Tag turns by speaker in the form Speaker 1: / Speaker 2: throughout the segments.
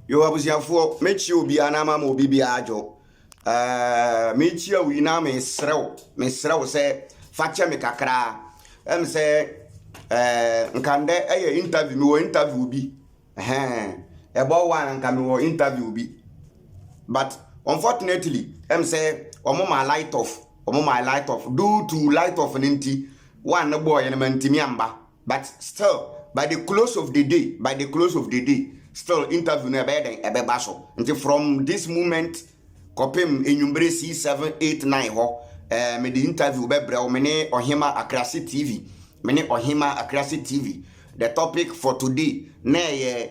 Speaker 1: Yo abusiafo mechi obi anama ma obi bia ajo. Mechi awi na me srew se fache me kakra. Se nkande interview me wo interview bi. Ebo wan nka me wo interview bi. But unfortunately, say omo my light off due to light off ninti one boy and mantimi amba. But still by the close of the day still interview na beden ebeba so nti from this moment kopem enyumbre C789 ho me the interview bebre o me ne Ohima Akrasi TV the topic for today na ye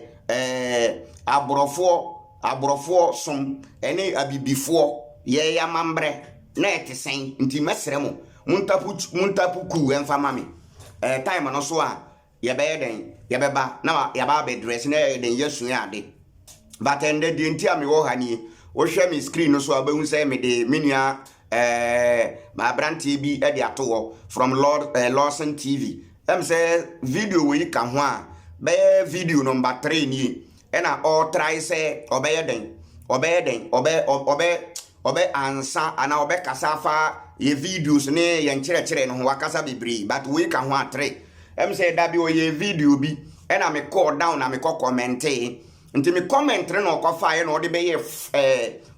Speaker 1: aborofo som ene abibifo ye ya mambre na etesen nti mesre mo muntapu ku emfa mame time no so a yebeba na yaba be dress na den yesu ade but ende di nti ame wo hani wo hwe me screen no so abahu say me de menua ma branti bi e de ato from Lawson TV say video we ka ho a be video number 3 ni e na all try say obe ansa ana obe kasafa ye videos ne ye nkyere no ho wakasa bebre but we ka ho a 3 say that be ye video bi and I me call down and me call comment until me comment no ko fire no de be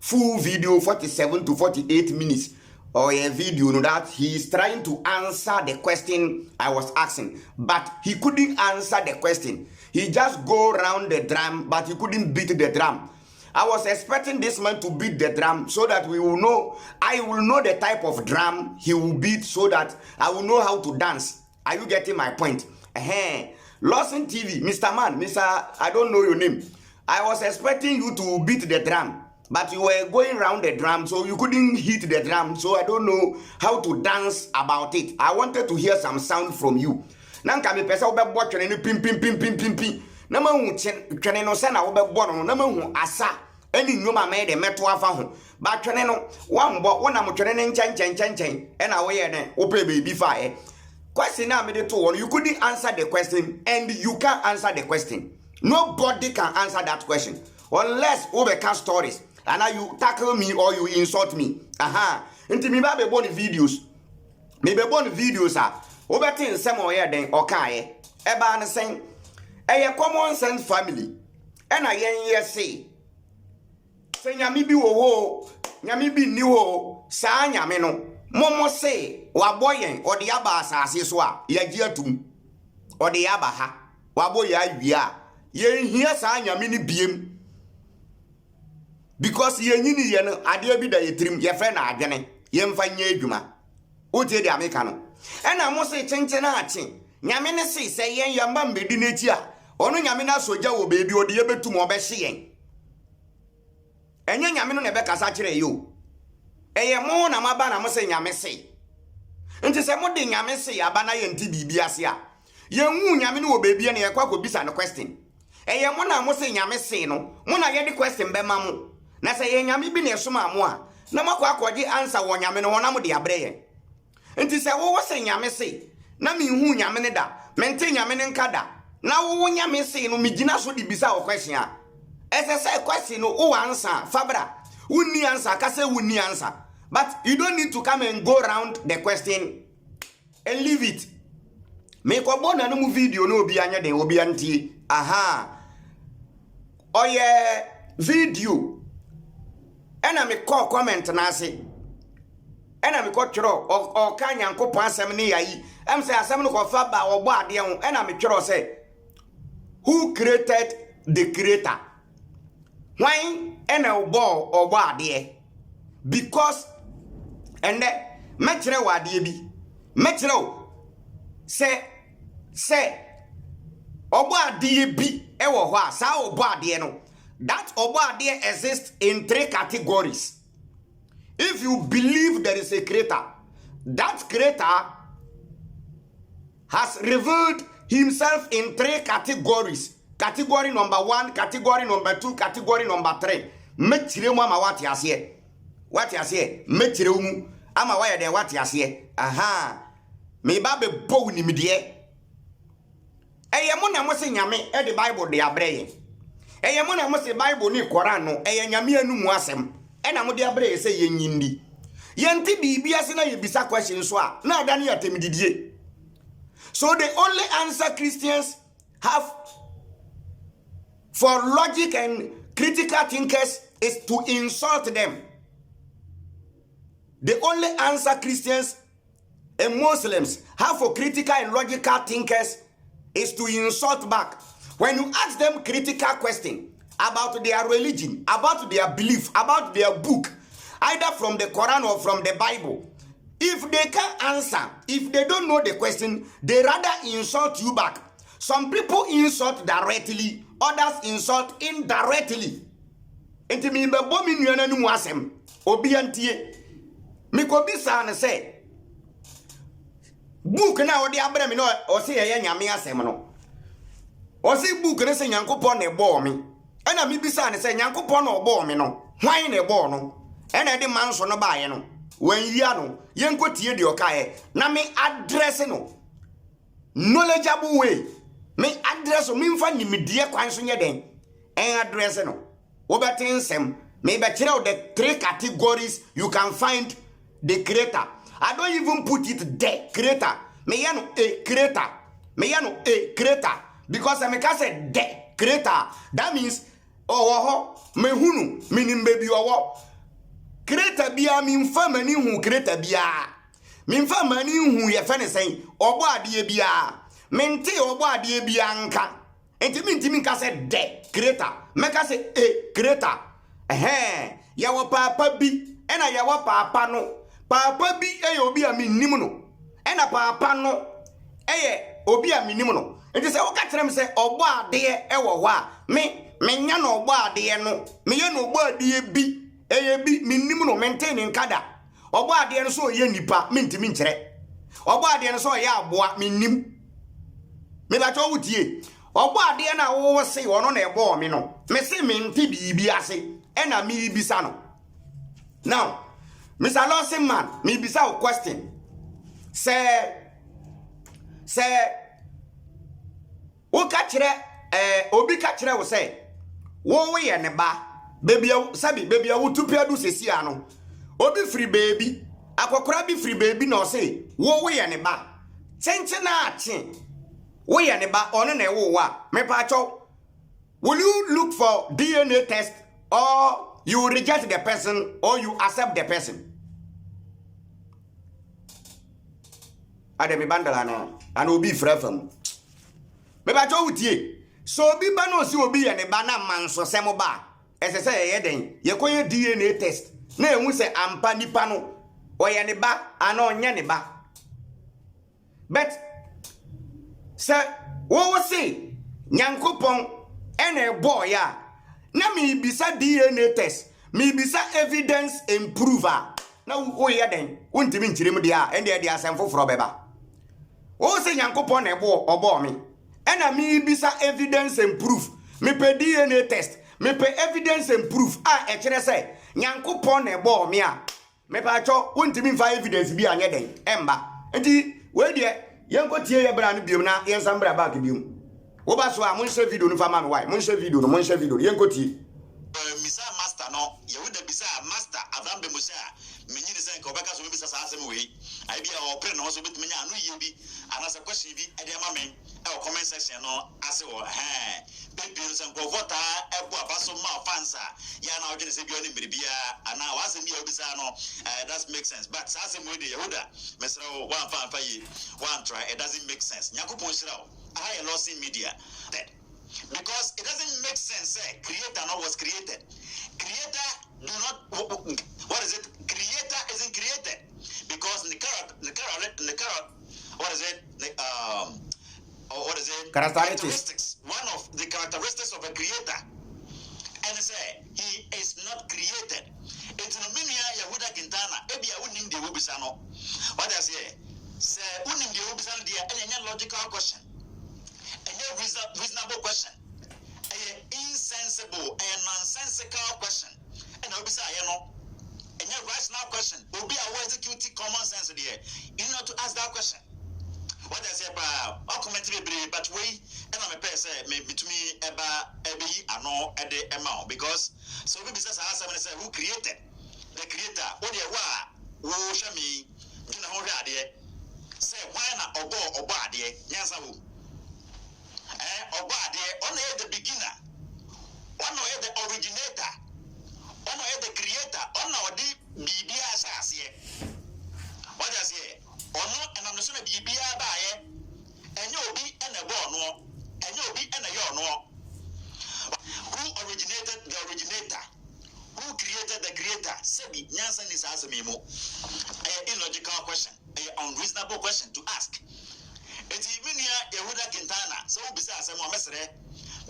Speaker 1: full video 47 to 48 minutes or a video no that he is trying to answer the question I was asking but he couldn't answer the question. He just go around the drum but he couldn't beat the drum. I was expecting this man to beat the drum so that I will know the type of drum he will beat so that I will know how to dance. Are you getting my point? Lawson TV, Mr. Man, I don't know your name. I was expecting you to beat the drum, but you were going around the drum, so you couldn't hit the drum, so I don't know how to dance about it. I wanted to hear some sound from you. Nanka me pesa obe bo twene pim. Na ma hu twene no se na obe bo no, na ma hu asa eni nnwoma me de meto afa ho. Ba twene no, wambo wona mo twene ne nchen e na wo ye den, wo pe baby fa e. Question now made to one. You couldn't answer the question and you can't answer the question. Nobody can answer that question unless overcast stories. And now you tackle me or you insult me. Until me be born videos. Me be born videos are overtin some or then okay. Eba na saying a common sense family. And I yen say nyami bi wo nyami bi ni wo sa nyame no. Momo say waboyen odi aba asase so a yagi atum odi aba ha waboya awia ye hia sa nyame ni biem because ye nyini ye no ade bi da yetrim ye fe na adwene ye mfa nya adwuma o tie de ameka no ena mo say chenche na ache nyame ne say yen yamba mbedi n'echi a ono nyame na soja wo bebi odi ye betum obehye yen enye nyame no ne be kasa kire yo eye mo na maba na mo se nyame se nti se mo de nyame se aba na ye nti bibi ase a ye hu nyame no wo bebi na ye kwa ko bisa no question eye mo na mo se nyame se no mo na ye de question be ma mo na se ye nyame bi na esoma mo a na makwa akwaje answer wo nyame no na mo de abre ye nti se wo se nyame se na mi hu nyame ne da mente nyame ne nka da na wo nyame se no mi gina so de bisa wo question a ese se question no wo answer fabra wunni answer ka se wunni answer. But you don't need to come and go around the question and leave it. Make a bona no video no be anya den obi anti. Oye video. Ena me call comment na se. Ena me call chro o kan Yankopon asem ne yayi. Em say asem no ko fa ba obo ade ho. Ena me chro say who created the creator? Why ena obo ade? Because and mettre wade bi mettre say obo ade bi e wo ho a sa obo ade no that obo ade exists in 3 categories. If you believe there is a creator, that creator has revealed himself in 3 categories. Category number 1, category number 2, category number 3. Mettre mu ama wate ase. Wate ase metire mu ama wa ye den wate ase me ba be bow ni me de eye mo na mo se nyame e de bible de abreye Eye mo na mo se Bible ni Quran no eye nyame anu mu asem. E na mo de abre se ye nyindi. Ye nti bibia se na ye bisa question so a na ada ne atemdidie. So the only answer Christians have for logic and critical thinkers is to insult them. The only answer Christians and Muslims have for critical and logical thinkers is to insult back. When you ask them critical question about their religion, about their belief, about their book, either from the Quran or from the Bible, if they can't answer, if they don't know the question, they rather insult you back. Some people insult directly, others insult indirectly. Enti mi mbebo mi nuana nu asem obi antie mi ko bisa na say book na odi abra mi no o se ye nyame asem no o se book na se Nyankopon na ebo mi ena mi bisa na say Nyankopon na obo mi no hwan na ebo no ena de manso no baaye no wan yia no yenko tie de okae na me address no knowledgeable way me address me mfa nimdie kwan so nye den en address no Obertinsem, maybe the 3 categories you can find the creator. I don't even put it the creator. Me yano a creator. Me yano a creator. Because I make say the creator. That means me hunu meaning baby or creator bia min famani hu creator bia. Min famani hu ye fene saying obo adie bia. Mente obo adie bia nka. Enti ka say the creator. Meka say a creator. Yawa papa bi ena yawa papa no. Papa bi obi a minnim no. Ena papa no obi a minnim no. Enti say woka kire me say obo ade ewo ho a me nya no obo ade no. Me ye no obo ade bi bi minnim no maintain nkada. Obo ade no so ye nipa mentimi nkire. Obo ade no so ye aboa minnim. Me ba cho wutie. Obo ade na wo se wono na ebo mi no me se me nti bibi ase e na mi bisa no. Now Mr. Lawson man me bisa o question say wo ka kire obi ka kire wo say wo ye ne ba baby sabi baby wo tupi adu sesi ano obi free baby akokora bi free baby na o say wo ye ne ba chenche na ache we ya ne ba ono na ewo wa me pa cho. Will you look for DNA test or you reject the person or you accept the person? Ade me bandala no and obi frɛ fam me ba cho wutie so obi ba no si obi ya ne ba na manso sɛm ba ɛsɛ sɛ ye den ye koye DNA test na ehu sɛ ampa nipa no o ya ne ba ana onye ne ba. But sir, what was say? Nyankopon ene boy ya. Na mi bisa DNA test. Mi bisa evidence improver. Na wo ya den. Wontimi nchirem dia ende dia asemfo fro beba. Wo say Nyankopon ebo obo mi. Ena mi bisa evidence improve. Me pe DNA test. Me pe evidence improve. E kire say Nyankopon ebo mi a. Me pa cho wontimi mfa evidence bi anye den. Emba. Enti we die Yanko tie ye bra no biom na yensan bra back biom. Wo ba so a mon share video no fa ma me why. Mon share video no mon share video. Yanko tie.
Speaker 2: Misa master no, ye would bisa master Abraham de Musa. Menyi de sen ko beka so bisa sa asem we. Ai bia o pre no so betumi nya anu ye bi. Anasa question bi e de ma men. E o comment section no ase wo baby no sen ko vota e bo abaso ma fansa. Ya na o gene se bi oni mbiribia ana wa asem bi obisa no that makes sense. But sa asem we de Yehuda mesra one fan ye one try it doesn't make sense. Nyakopon shira o. I lost in media that because it doesn't make sense. Creator not was created. Creator do not. What is it? Creator isn't created because the what is it? What is it?
Speaker 1: Characteristics.
Speaker 2: One of the characteristics of a creator, and say he is not created. It's no meaning Yehuda Quintana. Ebi ya unim de ubisano. What I say? Say unim de ubisano dia. Any logical question. A reasonable question, an insensible and nonsensical question, and I'll be saying, a rational question will be a executing common sense there. You know to ask that question. What I say about all comment but we and I'm a person between Ebby and no at the amount because so we says who created the creator, what you are, who show me, you know, idea. Say, why not or body, yes, I will. Or body, only the beginner, one the originator, one the creator, on the BBS. What I say, or not, and I'm assuming BBA by and you'll be and a born, and you'll be and a your no. Who originated the originator? Who created the creator? Sebi, Nyansan is asking me more. An illogical question, an unreasonable question to ask. It's even here, Yehuda Quintana, so besides some mesre,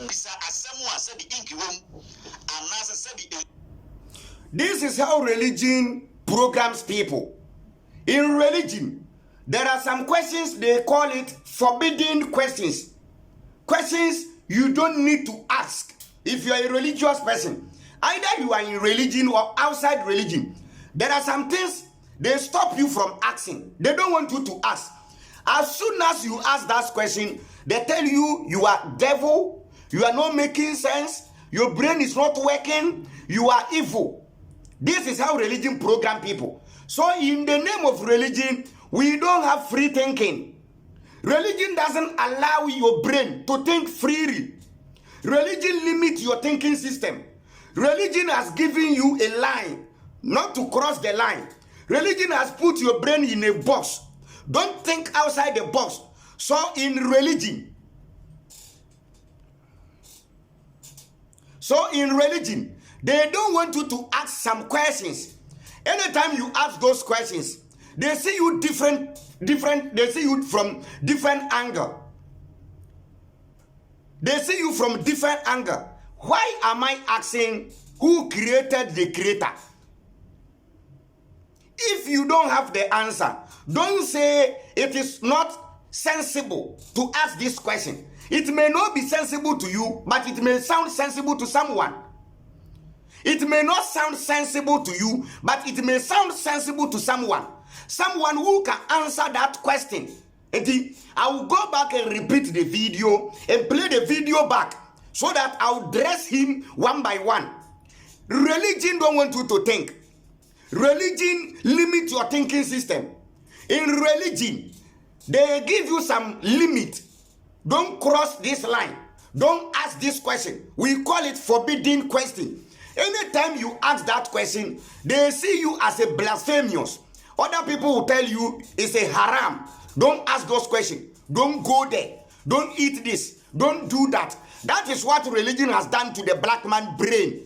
Speaker 2: besides someone said the inky room, and Nasa said.
Speaker 1: This is how religion programs people. In religion, there are some questions, they call it forbidden questions. Questions you don't need to ask if you are a religious person. Either you are in religion or outside religion. There are some things they stop you from asking. They don't want you to ask. As soon as you ask that question, they tell you you are devil, you are not making sense, your brain is not working, you are evil. This is how religion program people. So in the name of religion, we don't have free thinking. Religion doesn't allow your brain to think freely. Religion limits your thinking system. Religion has given you a line, not to cross the line. Religion has put your brain in a box. Don't think outside the box. So in religion, they don't want you to ask some questions. Anytime you ask those questions, they see you different, they see you from different angle. They see you from different angle. Why am I asking who created the creator? If you don't have the answer, don't say it is not sensible to ask this question. It may not be sensible to you, but it may sound sensible to someone. It may not sound sensible to you, but it may sound sensible to someone. Someone who can answer that question. And I will go back and repeat the video and play the video back so that I'll dress him one by one. Religion don't want you to think. Religion limits your thinking system. In religion, they give you some limit. Don't cross this line. Don't ask this question. We call it forbidden question. Anytime you ask that question, they see you as a blasphemous. Other people will tell you it's a haram. Don't ask those questions. Don't go there. Don't eat this. Don't do that. That is what religion has done to the black man's brain.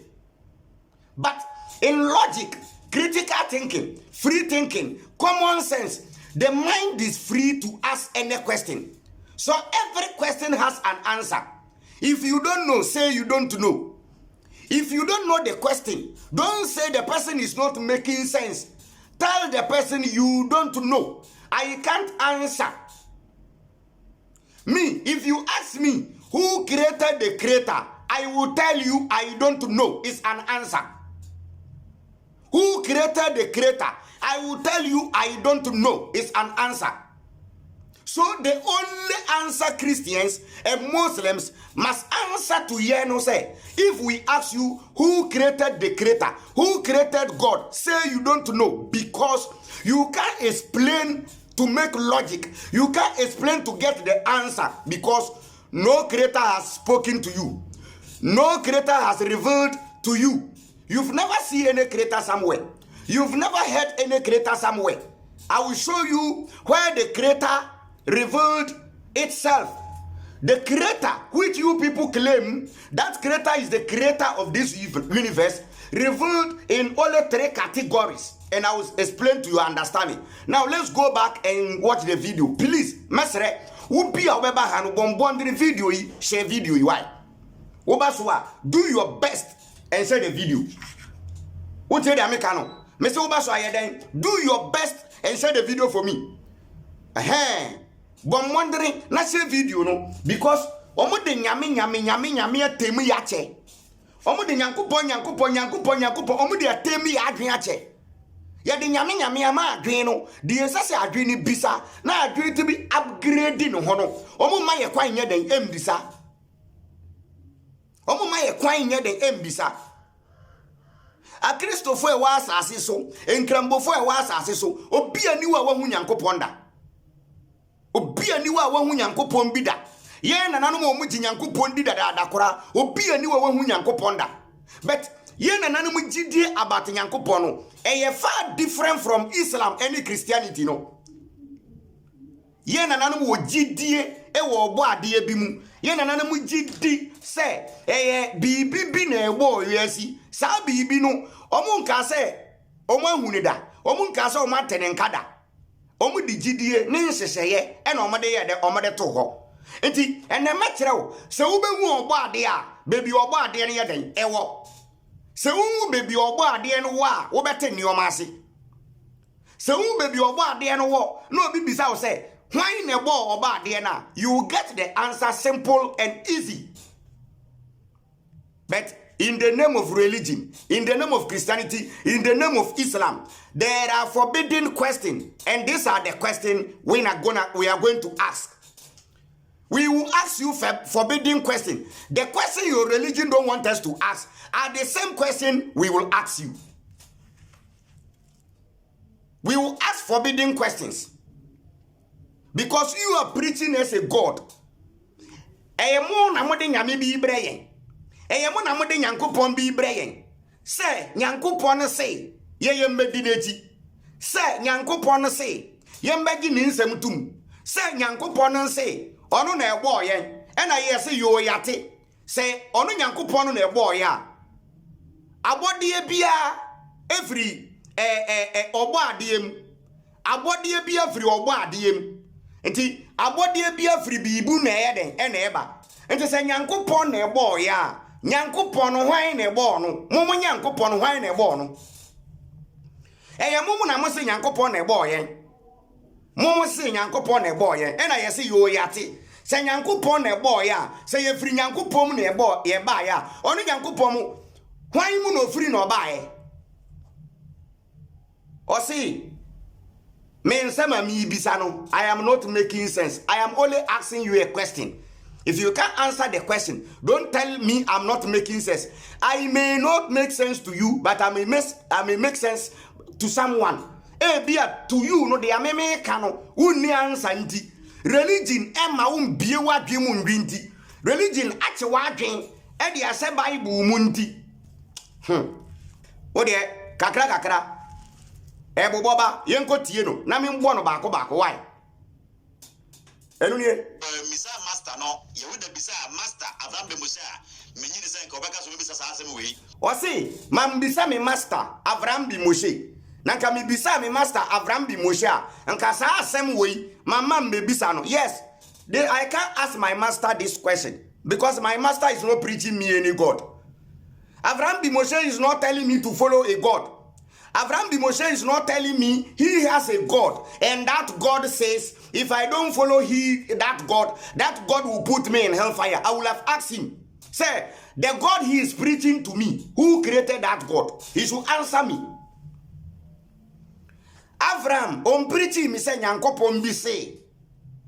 Speaker 1: But in logic, critical thinking, free thinking, common sense, the mind is free to ask any question. So every question has an answer. If you don't know, say you don't know. If you don't know the question, don't say the person is not making sense. Tell the person you don't know. I can't answer. Me, if you ask me who created the creator, I will tell you I don't know. It's an answer. Who created the creator? I will tell you I don't know. It's an answer. So the only answer Christians and Muslims must answer to Yeno say, if we ask you who created the creator, who created God, say you don't know because you can't explain to make logic. You can't explain to get the answer because no creator has spoken to you. No creator has revealed to you. You've never seen any creator somewhere. You've never heard any creator somewhere. I will show you where the creator revealed itself. The creator, which you people claim, that creator is the creator of this universe, revealed in only 3 categories. And I will explain to your understanding. Now let's go back and watch the video. Please, Mesre, who be a weber and bombarding video, share video. Why? Obaswa, do your best and share the video. What tell the Americano? Mr. Obaswa, do your best and share the video for me. But I'm wondering, not share video, no, because omo de nyame atemi yache. Omo de nyankopon omo de atemi adwen ache. Ya de nyame ama adwen no de ensase adwen ni bisa na adwen to bi upgrade no ho no omo ma ye kwan nya den embisa omo ma ye kwan nya den embisa a Christopher e wa asase so enkrambofo e wa asase so obi aniwa wa hu Nyankopon da obi aniwa wa hu Nyankopon bi da ye nananom omu ji Nyankopon di da kora obi aniwa wa hu Nyankopon da but ye nananom gidie about Nyankopon no e far different from Islam and Christianity no ye nananom wo gidie e wo obo ade bi mu ye nananom gidi se bibi na ewo yesi sa bibi no omu nka se omu ahuni da omu nka se omu atene nkada omu di gidie ne nhyehyeye e na omu de ye de omu de to ho enti ene mekyere wo se wo behu obo ade a bebi obo ade ne ye den ewo se wo bebi obo ade no wa wo bete nioma ase se wo bebi obo ade no wo na obi bisa wo se why ne bo obo ade na you get the answer simple and easy. But in the name of religion, in the name of Christianity, in the name of Islam, there are forbidden questions, and these are the questions we are going to ask. We will ask you forbidden questions. The question your religion don't want us to ask are the same question we will ask you. We will ask forbidden questions because you are preaching as a God. Eyemo na mode Nyankopon bi breyen se Nyankopon se ye mbedi neji se Nyankopon se ye mbegi ni nsem tum se Nyankopon se onu na egbo yen ena ye se yo yate se onu Nyankopon na egbo ya abode bia efri ogbo adiem abode bia efri ogbo adiem enti abode bia efri bibu na yeden ena eba enti se Nyankopon na egbo ya Nyankopon hwan na ebo no mumu Nyankopon hwan na ebo no eye mumu na mo se Nyankopon na ebo yen mumu se Nyankopon na ebo yen e na ye se yo yate se Nyankopon na ebo ya se ye firi Nyankopon na ebo ye ba ya onu Nyankopon mu hwan mu no firi na oba ye o see me nsema mi bisa no I am not making sense. I am only asking you a question. If you can't answer the question, don't tell me I'm not making sense. I may not make sense to you, but I may make sense to someone. Bia to you no de ameme kano unni answer nti. Religion emma bie wadwe mu ndwinti. Religion ache wadwen e de ase Bible mu nti. O de kakra boba yenko tie no na me mbo no baako why? Enunie
Speaker 2: misa master no ye would bisa master Abraham Bemusa menyini sen ko beka so bisa sa asem we
Speaker 1: o si mam bisa me master Abraham Bemusa nanka me bisa me master Abraham Bemusa nka sa asem we mama me bisa no yes I can't ask my master this question because my master is not preaching me any God. Abraham Bemusa is not telling me to follow a God. Abraham Bemusa is not telling me he has a God and that God says if I don't follow that God will put me in hellfire. I will have asked him, say, the God he is preaching to me, who created that God? He should answer me. Abraham, on preaching me say, Nyankopon bi say,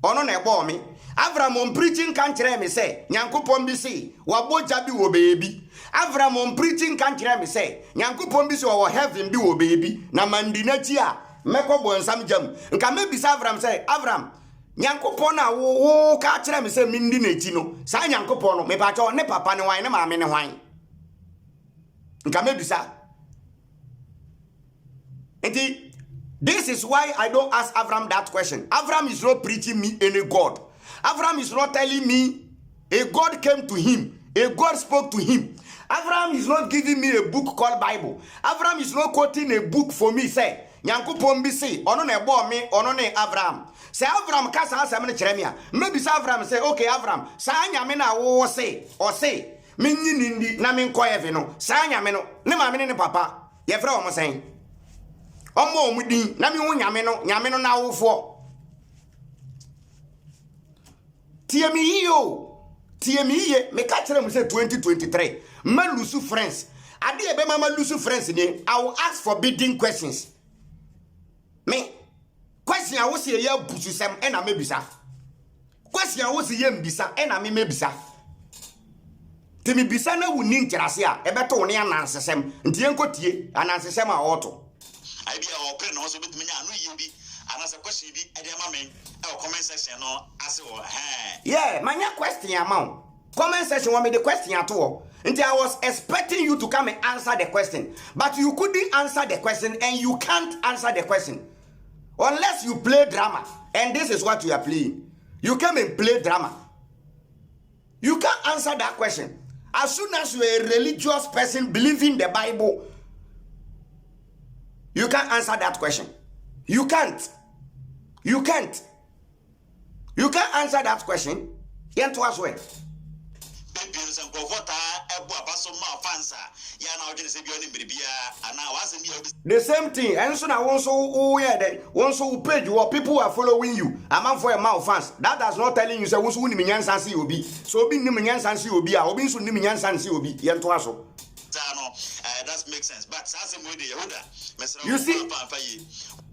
Speaker 1: ono na ebo me. Abraham on preaching kan kire me say, Nyankopon bi say, waboja bi wo baby. Abraham on preaching kan kire me say, Nyankopon bi say wo heaven bi wo baby. Na mandinachi a meko bonsam jam nka mebisa Abraham say Abraham Nyankopon na wo ka kire me say mindi nachi no sa Nyankopon no me pa cho ne papa ne wan ne maame ne hwan nka mebisa enti this is why I don't ask Abraham that question. Abraham is not preaching me any God. Abraham is not telling me a God came to him, a God spoke to him. Abraham is not giving me a book called Bible. Abraham is not quoting a book for me say Nyankopon bi say ono na ebo me ono ne Abraham. Say Abraham ka sa asem ne kire me a. Maybe say Abraham say okay Abraham sa nyame na wo say o say menyi ndi na me nko heaven no. Sa nyame no ne maame ne papa ye fra o mo say. Omo omudin na me hu nyame no na wofo. Tie mi ye me ka kire mu say 2023 ma lusu friends ade ebe mama lusu friends ni I will ask forbidden questions. Me question a wo se ye bususem e na mebisa. Question a wo se ye mbisa e na me mebisa. Ti mi bisa na wuni nkyerase a ebeto wo ne anansesem. Nti enkotie anansesem a oto.
Speaker 2: I be our friend also with me. I know you be. And as a question be at the moment, our comment section no as well.
Speaker 1: Yeah, my question amount. Comment section want me the question at all. Until I was expecting you to come and answer the question. But you couldn't answer the question and you can't answer the question. Unless you play drama. And this is what you are playing. You come and play drama. You can't answer that question. As soon as you're a religious person believing the Bible, you can't answer that question. You can't. You can't. You can't answer that question. Yen to us when. The same thing. And so now also page what people are following you. A man for a mouth fans. That does not telling you say who's winning me and Sansi will be. So be Nimian Sansi will be. I'll be soon Nimian Sansi will be. Yen to us.
Speaker 2: That makes sense. But
Speaker 1: you see,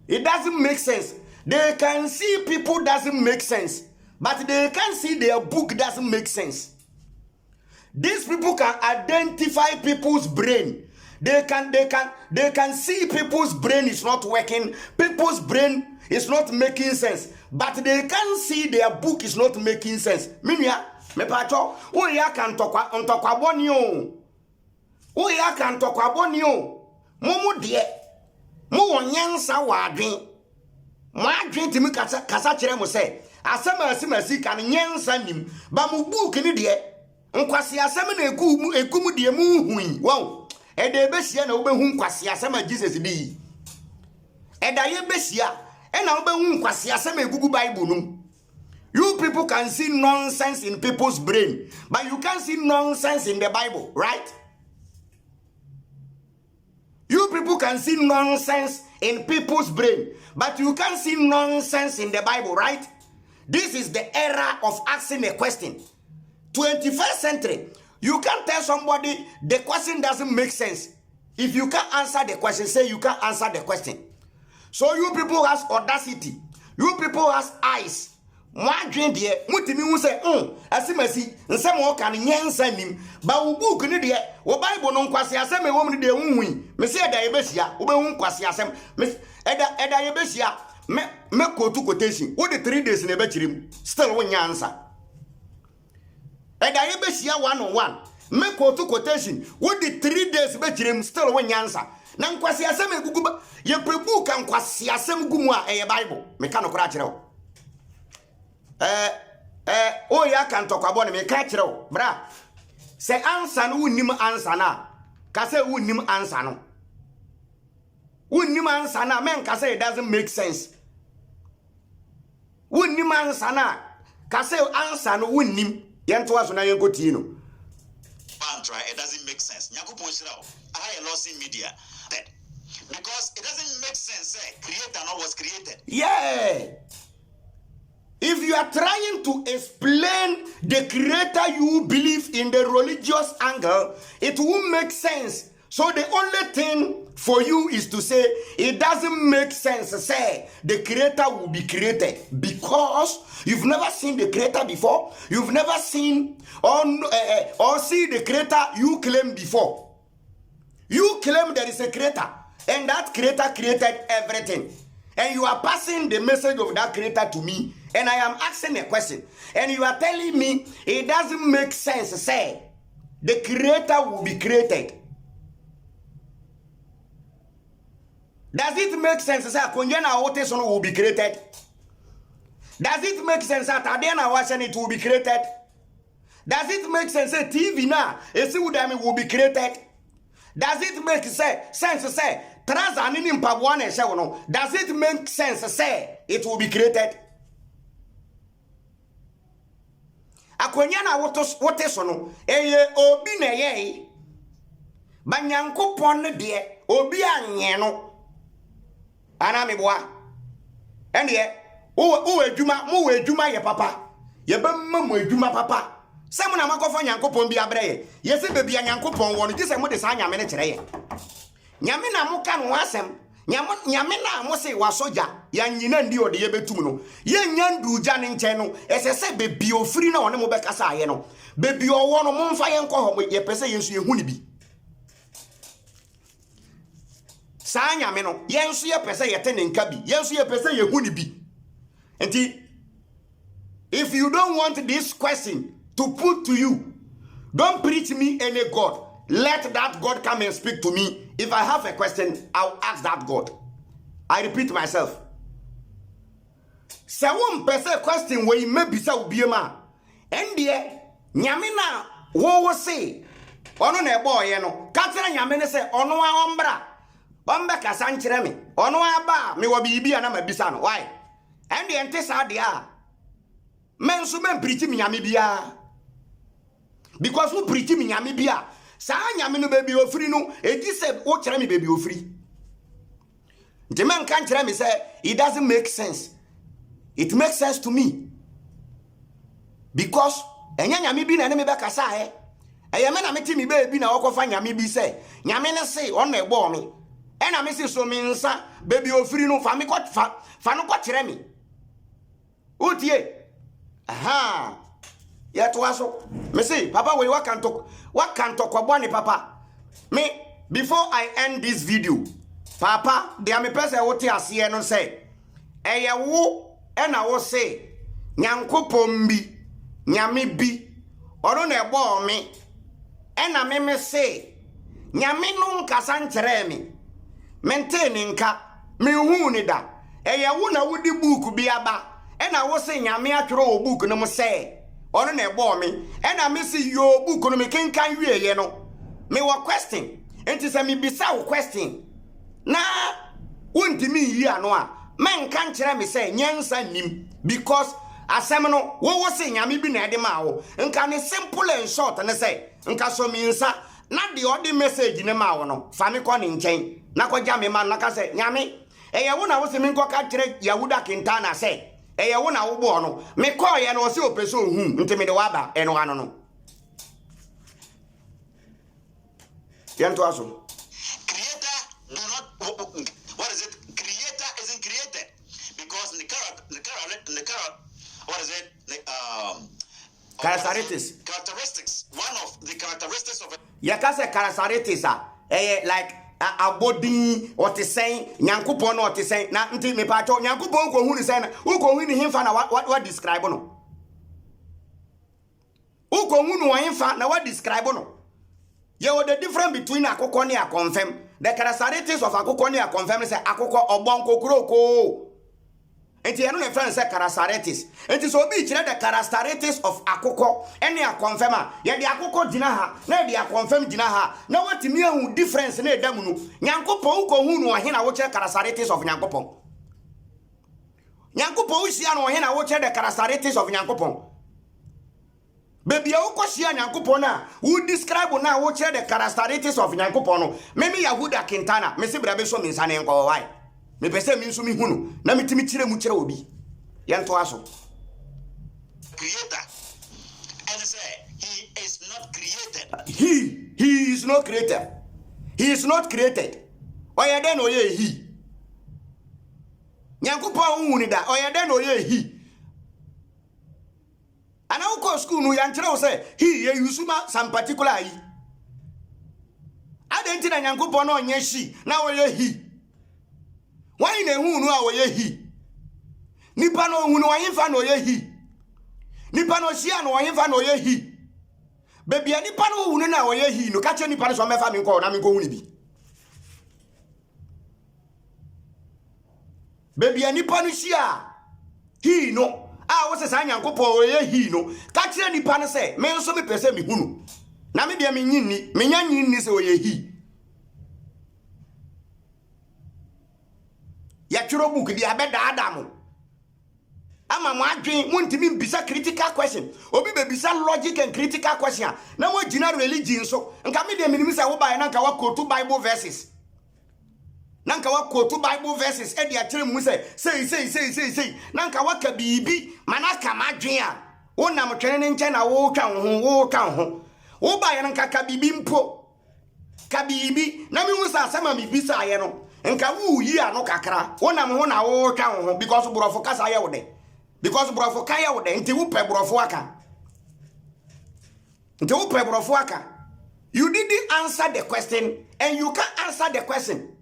Speaker 1: it doesn't make sense. They can see people doesn't make sense, but they can see their book doesn't make sense. These people can identify people's brain. They can see people's brain is not working. People's brain is not making sense, but they can see their book is not making sense. Minya, me pacho, we ya kan tokwa bonio. We ya kan tokwa bonio. Momu de. Mo wonyansa wadwen. Mo adwen timi kasa kire mo se. Asema asimasi kan nyansa nim. Ba mo book ni de. Nkwasi asem na egum de mu hui. Wow. Ede besia na obehu nkwasi asem Jesus di. Eda ye besia e na obehu nkwasi asem egugu Bible num. You people can see nonsense in people's brain, but you can't see nonsense in the Bible, right? You people can see nonsense in people's brain, but you can't see nonsense in the Bible, right? This is the era of asking a question. 21st century, you can't tell somebody the question doesn't make sense. If you can't answer the question, say you can't answer the question. So you people has audacity. You people has eyes. One dream dear, mutimi who say, asimasi, and some more can yansan him, but who book in the Bible non quasi assembly woman de unwi, Monsieur Diabesia, Ube quasi assembly, Miss Eda Ebesia, me to quotation, what the 3 days in a bedroom, still one answer. Eda Ebesia 101, me to quotation, what the 3 days bedroom, still one answer. Nan quasi assembly guba, ye prebook and quasi assembly gumwa a Bible, mechanical cratcher. Oh ya kan talk about me catch bra. Say answer no nim answer na. Ka say nim answer no. Nim answer na men ka say it doesn't make sense. Nim answer na. Ka say answer no nim. Yen to aso na yen ko tie no.
Speaker 2: It doesn't make sense. Nyakopon shira I lost in media. Because it doesn't make sense. Creator no was created.
Speaker 1: Yeah. If you are trying to explain the creator you believe in the religious angle, it won't make sense. So the only thing for you is to say, it doesn't make sense. Say, the creator will be created. Because you've never seen the creator before. You've never seen or see the creator you claim before. You claim there is a creator. And that creator created everything. And you are passing the message of that creator to me. And I am asking a question. And you are telling me it doesn't make sense. Say, the creator will be created. Does it make sense? Say, Konyana Oteson will be created. Does it make sense that Adena watching it will be created? Does it make sense that TV now will be created? Does it make sense to say does it make sense to say it will be created? Akonyana wote sono eye obi na ye banyankopon de obi anye no ana meboa ende wo adwuma mo wo adwuma ye papa ye bemma mo adwuma papa se mo na makofo nyankopon bi abreye ye se bebi nyankopon wo no gise mo de sa nyame ne kire ye nyame na mo ka no asem nyame na mo se wa soja ya nyina ndi ode ye betum no ye nyandu ja ne nche no esese bebi ofiri na one mo bekasa aye no bebi owo no mo mfa ye nko ho ye pese yesu ye hu ni bi sa nyame no yensu ye pese ye te ne nka bi yensu ye pese ye hu ni bi enti if you don't want this question to put to you, don't preach me any God. Let that God come and speak to me. If I have a question, I'll ask that God. I repeat myself. Se one person question we may be so biema. Endie nyamina wo say ono na ebo ye no. Katira nyamene say ono a ombra. Omba kasa nkyere me. Ono aba me wo bibia na mabisa no. Why? Endie ente sa dia. Men so men preach me nyame bia. Because who preach me nyame bia. Sa nyame no baby ofri no edi se wo kire me baby ofri. The man can't tell me say it doesn't make sense. It makes sense to me. Because enya nyame bi na ne me be kasa eye me na meti me baby na okofa nyame bi say nyame ne say on na ebo me. E na me say so me nsa baby ofri no fa me ko fa no ko kire me. Utie. Aha. Yet waso. Me say, Papa, what can talk about Papa? Me, before I end this video, Papa, there me person what you see and say. Eya wo and I will say, Nyankopon bi, nyame bi, oro na ebo me. And I me say, nyame no nkasa nkyere me. Maintain nka, me hu ni da. Eya wo na wodi book bi aba. And I will say nyame atworo book no mo say. Ono na ebo me and I miss your book no me kan wie ye no me wa question enti se me bisa wo question na wontimi yi ano a men kan kire me say nyansa nim because asem no wo se nyame bi na ede ma wo nka ne simple and short ne say nka so mi nsa na de odi message ne ma wo no fa me ko ne nchen na ko ja me ma na ka say nyame eye wo na wo se me nko ka kire Yahuda Kintana say eye wo na wo bo no me call ye no se opeso hu ntimi de waba eno ano no yento aso
Speaker 2: creator do not what is it creator isn't created because the character what is it characteristics one of the characteristics of
Speaker 1: yakase characteristics like abodi what is saying nyankopon no what is saying na nti me pa cho nyankopon ko hu ni saying na ko hu ni himfa na what describe no ko hu no himfa na what describe no ye what the difference between akoko ne confirm the characteristics of akoko ne confirm say akoko obon kokroko enti eno ne friend say characteristics enti so bi kire the characteristics of akoko ene confirm a ye de akoko gina ha na de confirm gina ha na watimi ahu difference na edam nu nyankopon ko hu no he na wo kire characteristics of nyankopon usia no he na wo kire the characteristics of nyankopon baby wo ko sia nyankopon na wo describe na wo kire the characteristics of nyankopon no me Yahuda Kintana me se brabe so me nsane nko why me pese mi nso mi hunu na mitimi kire mu kire obi yento aso
Speaker 2: creator and say he is not created
Speaker 1: he is not created he is not created oya den oye he nyankopon hu ni da oya den oye he ana uko school no yan kire wo say he ye usuma some particular yi adenti na nyankopon no onye shi na oye he why na hu no a wo ye hi nipa no hu no wanyfa no ye hi nipa no sia no wanyfa no ye hi baby nipa no hu no na wo ye hi no ka che nipa no so mefa mi nko na mi nko hu ni bi baby nipa no sia hi no a wo se sa nyankopɔ wo ye hi no ka che nipa no se me nso me pese mi hu no na me bia me nyinni me nya nyinni se wo ye hi ya churo book di abeda adamu ama mo adwen montimi bisa critical question obi be bisa logic and critical question na mo gina religion so nka me de minimi say wo ba na nka wa quote Bible verses na nka wa quote Bible verses e dia kire mu say na nka wa ka bibi manaka madwen a wo nam twene ne nche na wo twa ho wo ba ya nka ka bibi mpo ka bibi na me hu sa asema me bisa ye no Nka wu yi ano kakra. Wonam ho na wo twa ho because brofo kasa ye wo de. Because brofo ka ye wo de nti wo pe brofo aka. Nti wo pe brofo aka. You didn't answer the question and you can't answer the question.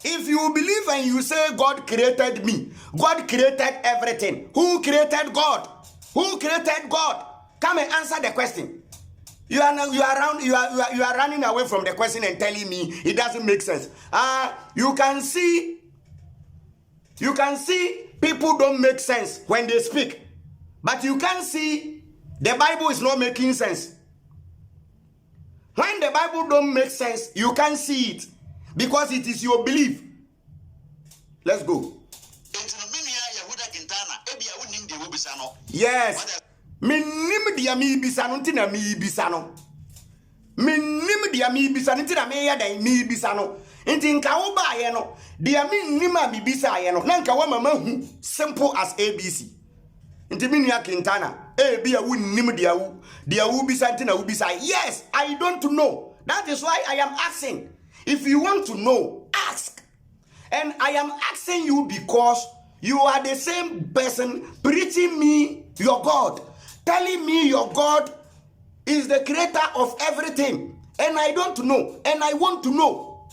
Speaker 1: If you believe and you say God created me, God created everything. Who created God? Who created God? Come and answer the question. You are running away from the question and telling me it doesn't make sense. You can see people don't make sense when they speak, but you can see the Bible is not making sense. When the Bible don't make sense, you can't see it because it is your belief. Let's go. Yes. Minim dia mi bisa no ntina mi bisa no. Minim dia mi bisa no ntina me ya dan mi bisa no. Nti nka wo ba ye no, dia mi nim a mi bisa ye no. Na nka wa mama hu simple as ABC. Nti mi nua Quintana, bia wo nim dia wo bisa ntina wo bisa. Yes, I don't know. That is why I am asking. If you want to know, ask. And I am asking you because you are the same person preaching me your God. Telling me your God is the creator of everything. And I don't know. And I want to know.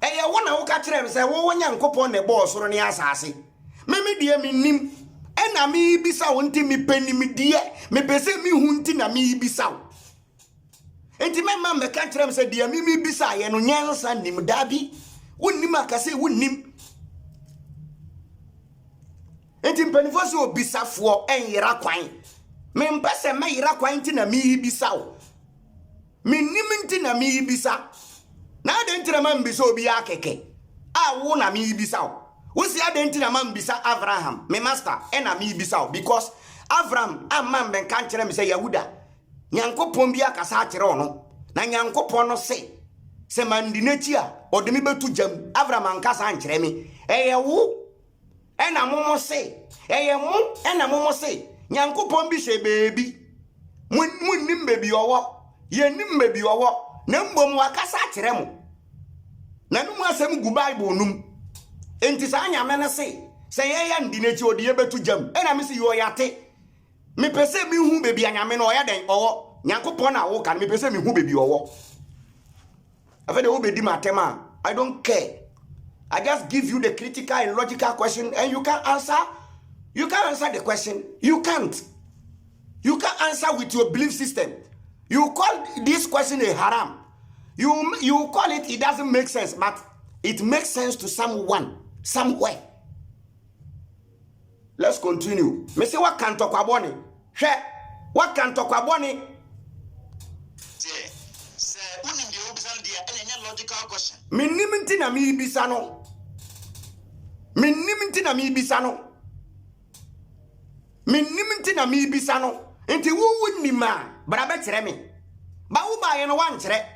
Speaker 1: And I want to catch them say, "Oh, when you go on the boss or on the assassin, me dear me nim, and I me bisa unti me penny me dear, me pese me hunting a me bisa." And my mamma catch them say, "Dear me bisa, and unyansa nim dabi, unima kase unim." Enti mpanifo o bisafo enyira kwan. Me mpese me yira kwan nti na me bisa o. Me nim nti na me bisa. Na de nti na ma mbisa obi akeke. A wo na me bisa o. Wo si ade nti na ma mbisa Abraham, me master, e na me bisa o because Abraham amman ben kan kire me se Yahuda. Nyankopon bi akasa akire ono. Na Nyankopon no se mandi nachi a ode me betu jam. Abraham ankasa ankire me. Eye wo ena momo se eye mu ena momo se Nyankopon bi hye bebi munnim bebi owo ye nim bebi owo na mbom wakasa akire mo na num asem gu Bible num enti sa nyame ne se ye ya ndi na chi odi ye betu jam ena me se yo yate me pese mi hu bebi anyame no oya den owo Nyankopon na wo kan me pese mi hu bebi owo afede wo bedi matema I don't care. I just give you the critical and logical question and you can't answer. You can't answer the question. You can't. You can't answer with your belief system. You call this question a haram. You call it doesn't make sense, but it makes sense to someone, somewhere. Let's continue. Me say what can talk about it? What can talk about it?
Speaker 2: Logical question.
Speaker 1: Minimity na mi bisano. Minimity na mi bisano. Minimity na mi bisano. Enti wu ni ma, brabe kire me. Ba wu ba ye no wan kire.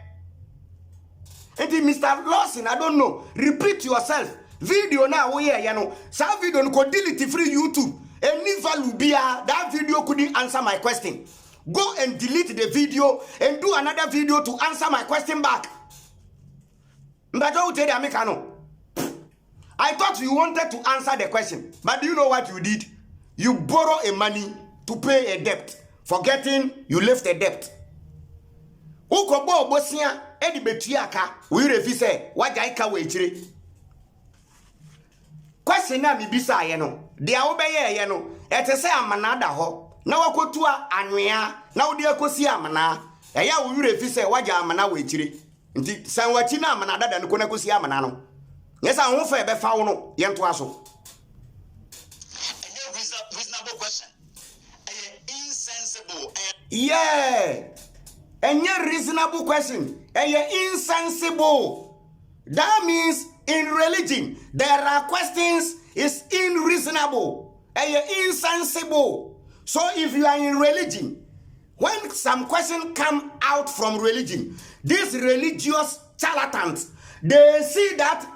Speaker 1: Enti Mr. Lawson, I don't know. Repeat yourself. Video na wo ye no. Sa video no ko delete free YouTube. Any value bia that video couldn't answer my question. Go and delete the video and do another video to answer my question back. I thought you wanted to answer the question, but do you know what you did? You borrow a money to pay a debt, forgetting you left a debt. Ukobo bosia edi betuaka we refise wajaika wechire. Question na mi bisa ye no, dia obeye ye no, etese amana da ho, na wakotua anwea, na odi akosi amana, eya we refise waja amana wechire. Nti sanwachi na amana dada no konakosi amana no. Yes, I won't be found no yento aso.
Speaker 2: Reasonable question. Insensible.
Speaker 1: Yeah. And your reasonable question. And you're insensible. That means in religion there are questions is unreasonable. And you're insensible. So if you are in religion, when some question come out from religion, these religious charlatans, they see that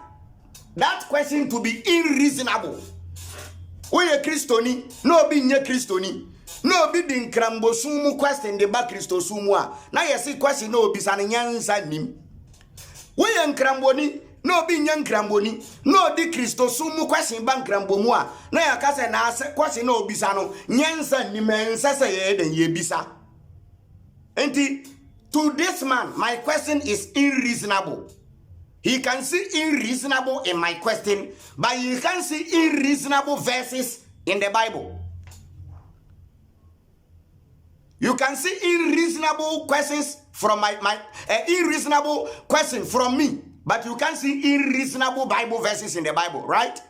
Speaker 1: question to be unreasonable. We a Christoni, no be nye Christoni. No be din krambo sumu question de ba Kristo sumu a. Na yesi question no bisa ne nyansa nim. We nkramboni no bi nyankramboni no di Kristo sumu question ba nkrambo mu a. Na ya ka se na ase question no bisa no nyansa nim ensa se ye den ye bisa. Enti to this man my question is unreasonable. He can see unreasonable in my question, but he can see unreasonable verses in the Bible. You can see unreasonable questions from my unreasonable question from me, but you can't see unreasonable Bible verses in the Bible, right?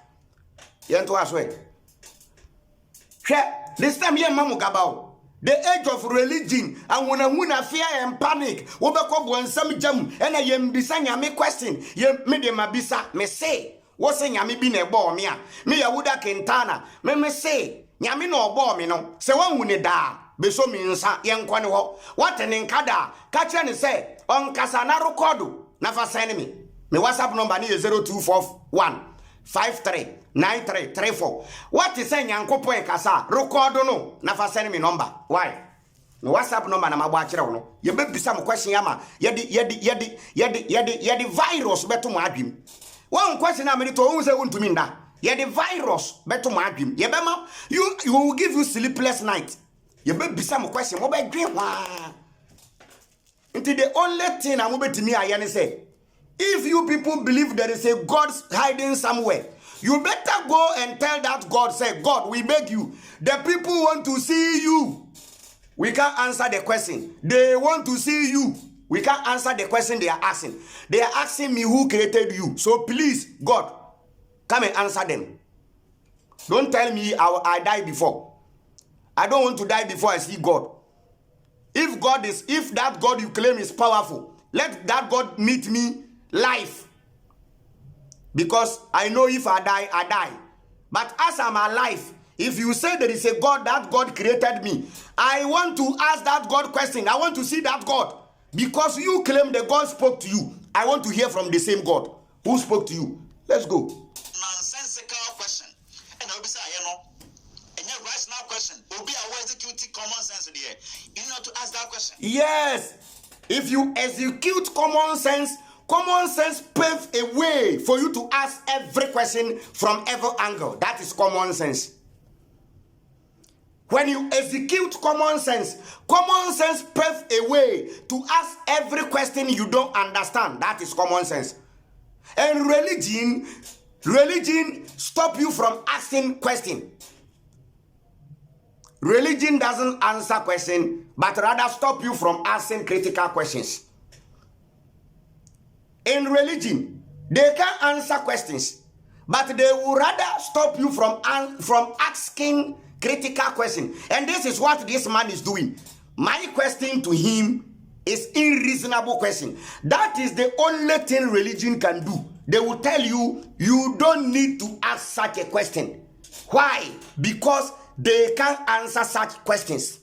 Speaker 1: This time here, Mamu Gabao. The age of religion and when fear and panic, Wobako and some jam and I am beside me question. Ye made mabisa me say, what's saying Yami been a bomb me a Wuda Kentana, me say, Yami no bomb, you know, so one would da, beso means young quano, what an enkada, catch and say, on Casanaro Kodu, never send me. My WhatsApp number is 0241 539334. What is saying Yanko Poe Casa? Record no, never send me number. Why? No WhatsApp number na mabachira no. You be some question yama. Yedi virus beto madwim. One question na me to who say to me da. Yedi virus beto madwim. Ye be ma you will give you sleepless night. You be some question mo be dream wa. Until the only thing I'm able to me I say, if you people believe there is a God hiding somewhere, you better go and tell that God, say, God, we beg you. The people want to see you. We can't answer the question. They want to see you. We can't answer the question they are asking. They are asking me who created you. So please, God, come and answer them. Don't tell me I died before. I don't want to die before I see God. If that God you claim is powerful, let that God meet me life. Because I know if I die, I die. But as I'm alive, if you say there is a God, that God created me, I want to ask that God question. I want to see that God. Because you claim the God spoke to you. I want to hear from the same God who spoke to you. Let's go.
Speaker 2: Nonsensical question. And I'll be saying, you know, and your rational question will be a execute common sense there. You know to ask that question.
Speaker 1: Yes. If you execute common sense paves a way for you to ask every question from every angle. That is common sense. When you execute common sense paves a way to ask every question you don't understand. That is common sense. And religion stop you from asking question. Religion doesn't answer question, but rather stop you from asking critical questions. In religion, they can answer questions, but they will rather stop you from asking critical questions. And this is what this man is doing. My question to him is unreasonable question. That is the only thing religion can do. They will tell you, you don't need to ask such a question. Why? Because they can't answer such questions.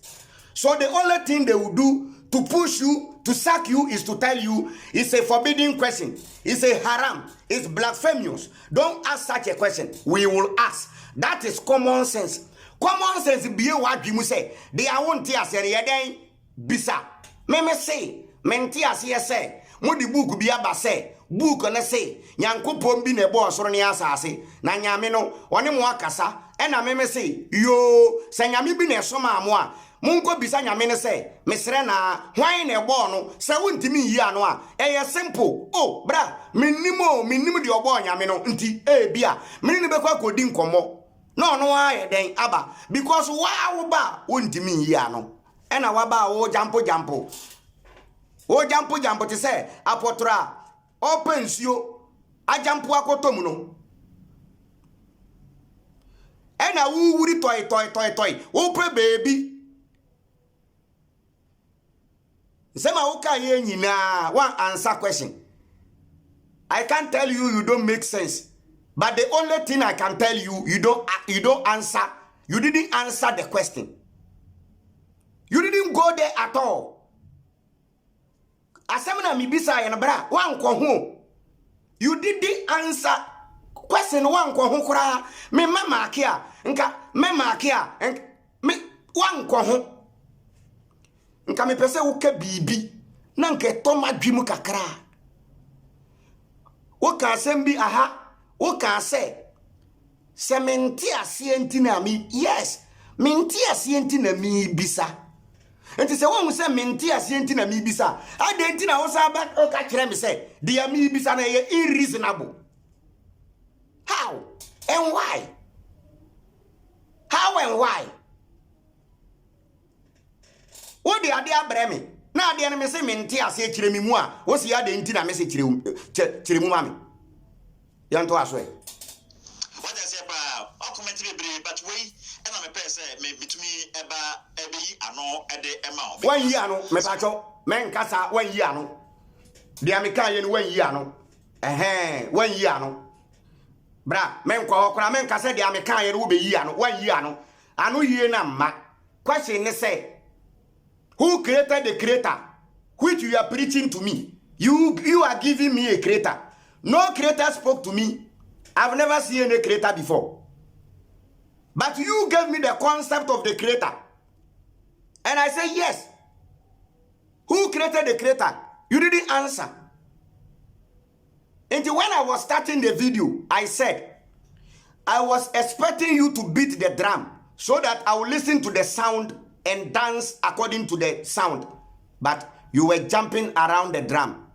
Speaker 1: So the only thing they will do to push you, to sack you, is to tell you it's a forbidden question. It's a haram. It's blasphemous. Don't ask such a question. We will ask. That is common sense. Common sense be what you say. They are one tear say bisa. Me say, mentia say, mudi book be aba say, book on say, Yankopon bi nebo soro ne asase, na nyame no, one mo akasa, e na me say, yo, se nyame bi ne so ma mo a, munko bisa nyame ne say, mesre na, hwan ne bo no, se wontimi yi ano a, e simple. Oh, bra, minimo di obo nyame no, nti bia, meni ne bekwa kodi nkomo. No, I then aba, because wa ba wontimi yi ano. E na wa ba o jampo. O jampo te say, apotra, open sio, a jampo akotom no. E na wuri toy, open baby. Sema uka ye nyina, one answer question. I can't tell you don't make sense. But the only thing I can tell you, you don't answer. You didn't answer the question. You didn't go there at all. Asemna mi bisa ya na bra, wan kwa ho. You didn't answer question wan kwa ho kura. Me mama akia, nka mema akia, me wan ko ho nka me pese wo ka bibi na nka to madwim kakra wo ka asem bi aha wo ka se menti ase enti na mi yes menti ase enti na mi bisa enti se wo se menti ase enti na mi bisa ade enti na wo sa ba o ka kire me se dia mi bisa na ye unreasonable how and why what the idea breme na ade na me se menti ase kire mi mu a wo si ade enti na me se kire mu ma me yanto aso e
Speaker 2: what I say ba o comment be bre but we e na me pese me bitumi eba yi ano e de ema o
Speaker 1: wan yi ano me pa cho men kasa wan yi ano dia me kan ye no wan yi ano wan yi ano bra men kwa okra men kasa dia me kan ye no be yi ano wan yi ano ano yie na ma question ne say who created the creator which you are preaching to me? You are giving me a creator. No creator spoke to me. I've never seen any creator before. But you gave me the concept of the creator. And I say yes. Who created the creator? You didn't answer. And when I was starting the video, I said, I was expecting you to beat the drum so that I will listen to the sound and dance according to the sound. But you were jumping around the drum.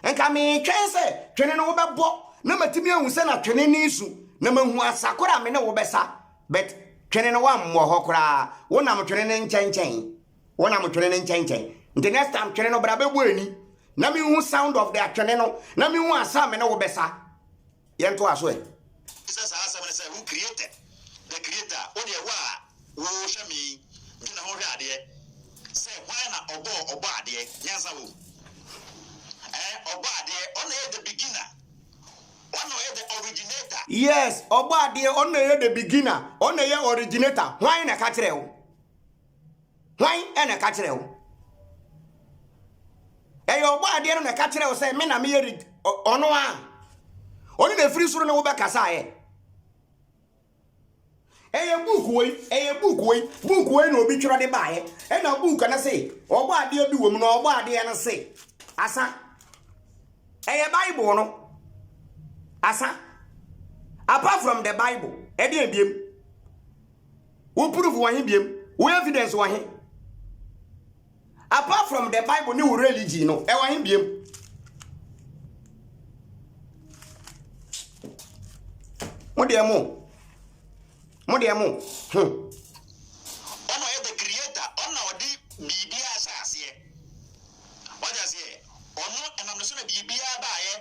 Speaker 1: And kami say, twene no be bo na matimi ahu se na twene ni su na mahu asakora me na wo besa but twene no wa mmo ho kora wona mo twene ne nchen the next time twene no bra be bo ani na me hu sound of the twene no na me hu asa me na wo besa yento aso e
Speaker 2: Jesus asa me say who created the creator o de wa wo hwe mi na ho hwe ade say why na obo ade nyansa wo the beginner. The originator.
Speaker 1: Yes, Obadi the beginner. The originator. Why na kachireo? Why na kachireo? Obadi na kachireo say me na me ono a. Oni na free suru na wo be kasa e. Book wey na obi tworo de baaye. E na book na say Obadi obi wo mu na Obadi na say asa Bible no asa apart from the Bible e dey biem wo proof wo hin biem wo evidence wo hin apart from the Bible ni wo religion no e wo hin biem mo de mo
Speaker 2: ono e the creator ono odi bibia asase what I say ono enam so na bibia baaye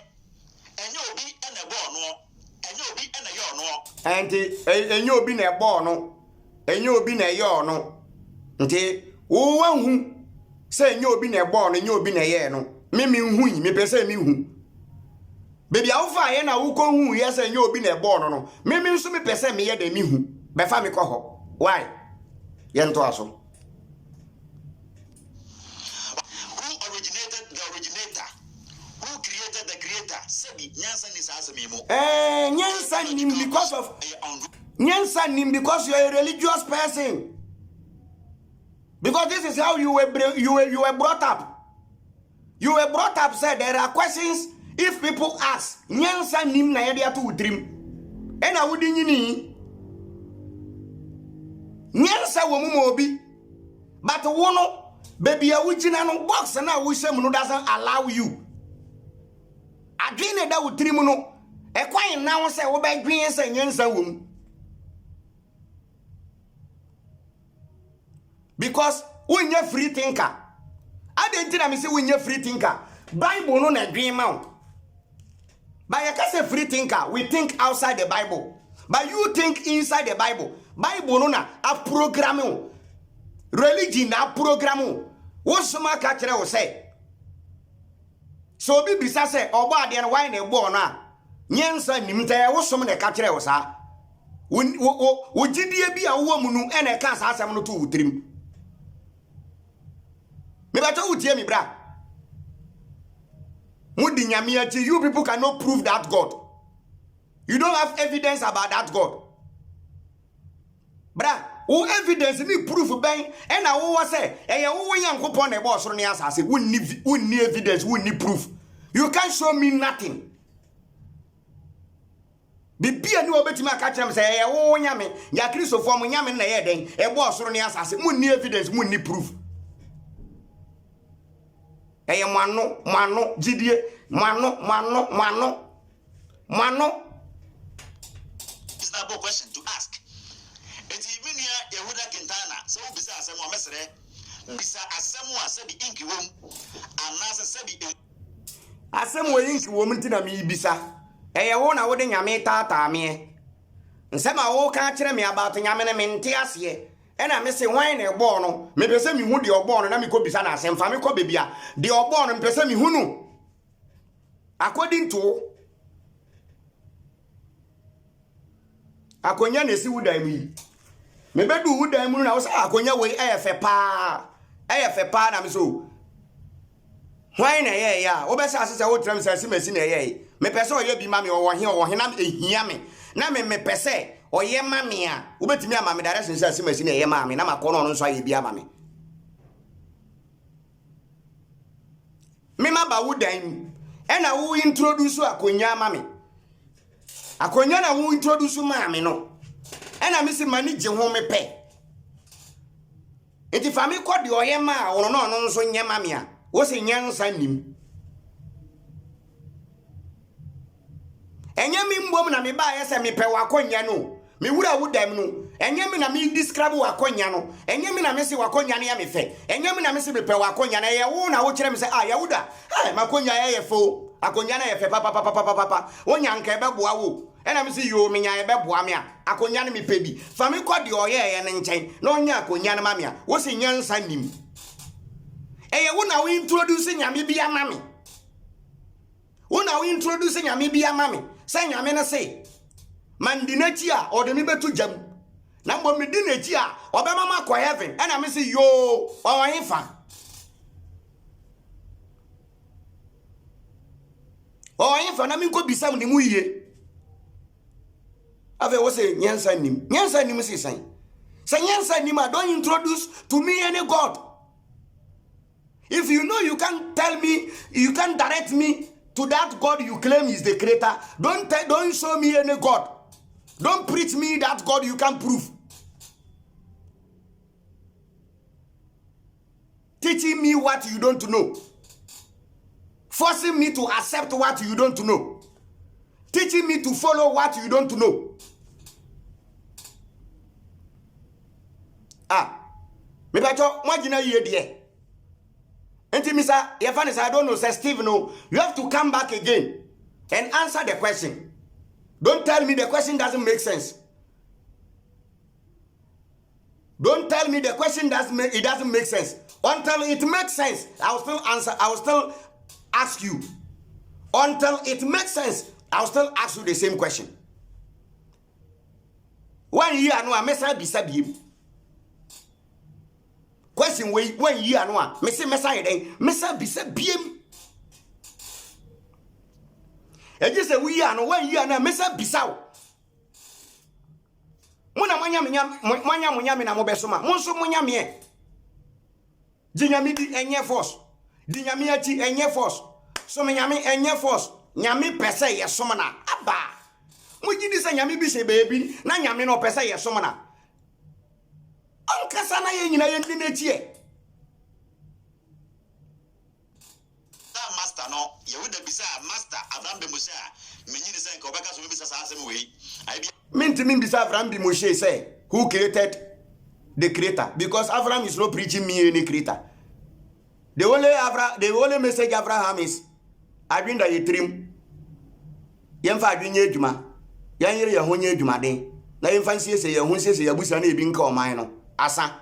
Speaker 2: enye obi ene bo ono enye obi ene ye ono
Speaker 1: enye obi na ebo ono enye obi na ye ono nti wo wanhu se enye obi na ebo ono enye obi na ye no mimi hu yi me pese mi hu bebi awfa ye na wo ko hu ye se enye obi na ebo ono no mimi nso me pese me ye da mi hu be fa me ko ho why ye nto aso Nyansa nim because you are a religious person. Because this is how you were brought up. You were brought up said there are questions if people ask nyansa nim na yede atu dream. Ena wudi nyini. Nyansa wo mu obi. But wono baby a wujina no box na wo hye mu no doesn't allow you. Adwene da wo dream no e kwan na wo se wo ba dwen se nyansa wo mu. Because when you're free thinker, I didn't say when you're free thinker, Bible no na dream out. But you can say free thinker, we think outside the Bible. But you think inside the Bible. Bible no na a programming. Religion na programming. What some catcher will say. So be bisa say, oba ade na why na ebo na. Nyansa nimta wo some na catcher will say. Wo gidie bi a wo mu nu e na ka sa asem no to wutrim. Me better utie me bra. Mudi nyamiachi, you people cannot prove that God. You don't have evidence about that God. Bra, wo evidence ni proof ben e na wo say eye wo Nyankopon na e bo soro ne asase wonni evidence wonni proof. You can't show me nothing. Bibia ni obetimi aka kire me say eye wo nyame ya Kristofo mo nyame na ye den e bo soro ne asase wonni evidence wonni proof. Eye mano jidie mano.
Speaker 2: Is that a question to ask? It's even here Yehuda Quintana, so bisa asemo mesre, bisa asemo asebi inki wom, anasa sebi
Speaker 1: asemo inki wom ntina mi bisa. Eye wo na wo de nyame tata me. Nsema wo ka kire me about nyame ne mente ase. Ena me se hwan na ebo no, me pese mi hu de obo no na me ko bisa na asem fa me ko bebia. De obo no me pese mi hu no. According to akonya na si wudan mi me bedu wudan mu na wo sa akonya we efe pa na me so hwan na ye ya wo be sa asese wo tram sa si masi na ye me pese oye bi ma me wo he na ehia me na me pese oye ma me a wo betimi ama me direction sa si masi na ye ma me na makono no nso aye bi ama me ma ba wudan ena wo introduce akonya ama me akonya na wo introduce ma me no ena me se mani je ho me pe enti fa me kodi oye ma wo no nso nyema me a wo se nyansa nim enye mi mbom na me ba ye se me pe wakonya no me wura wudam no enye mi na me describe wakonya no enye mi na me se wakonya na ya me fe enye mi na me se me pe wakonya na ye wo na wo kire me se Yahuda makonya ye fo akonya na ye fe papa wonya nka ebe boa wo ena me se yo menya ebe boa me a akonya na me pe bi fa me kodi oye ye ne nchen na onya akonya na ma me a wo se nyansa nim eye wo na wo introduce nyame bi ama me wo na wo introduce nyame bi ama me se nyame na se mandinachi a ode mi betu jam na mbo mi dinachi a obe mama ko heaven ena me se yo o hinfa o hinfa na mi ko bisam ni mu yie ave wo se nyansa nim se san say nyansa nim a don't introduce to me any god. If you know you can't tell me, you can't direct me to that God you claim is the creator, don't show me any god. Don't preach me that God you can't prove. Teaching me what you don't know. Forcing me to accept what you don't know. Teaching me to follow what you don't know. Me bacho mwajina ye die. Enti misa yefanis I don't know say Steve no. You have to come back again and answer the question. Don't tell me the question doesn't make sense. Don't tell me the question doesn't make sense. Until it makes sense, I will still answer. I will still ask you. Until it makes sense, I will still ask you the same question. 1 year no mesa bisa biem. Question we 1 year no mesa yeden mesa bisa biem. E just say we year no 1 year na mesa bisa. Muna mwanya na mobesoma. Monso munya me. Dinyami di enye force. Dinyami ati enye force. So nyami enye force. Nyami pese ye somana. Aba. Mujidi se nyami bi se baby na nyami no pese ye somana. Onkasa na ye nyina ye ndi n'echie.
Speaker 2: Master no, Yehuda bisa master Abraham Bemusha. Menyini se nka obeka so bisa sa asem we.
Speaker 1: Minti bisa Abraham Bemusha say who created the creator, because Abraham is not preaching me any creator. The only message Abraham is adwinda yetrim. Yemfa adwinye adwuma. Yanyere ye honye adwuma den. Na yemfa nsiesie ye honsiese ya busa na ebi nka oman no. Asa.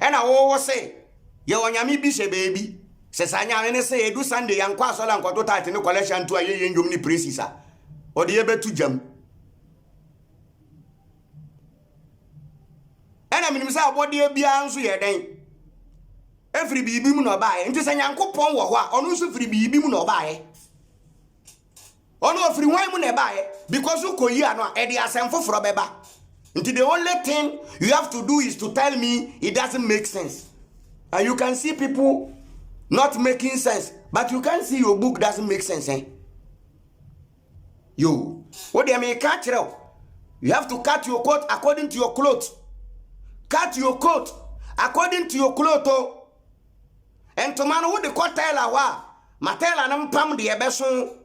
Speaker 1: Ena wo say ye onyame bi she baby. Se sanya ne say edu Sunday yankwa asola nkoto tate ne collection to aye ndwom ni precisa. Ode ye betu jam. Ena minim say abode bia nso ye den. Every bibi mu no baaye nti se Nyankopon wo ho a ono nso free bibi mu no baaye. Ono free wan mu na baaye because ukoyi ano e de asem foforo beba. The only thing you have to do is to tell me it doesn't make sense. And you can see people not making sense, but you can't see your book doesn't make sense. What do you mean catch it? You have to cut your coat according to your clothes. Cut your coat according to your clothes. And to man who the coat tell wa matela nam pam de ebeso.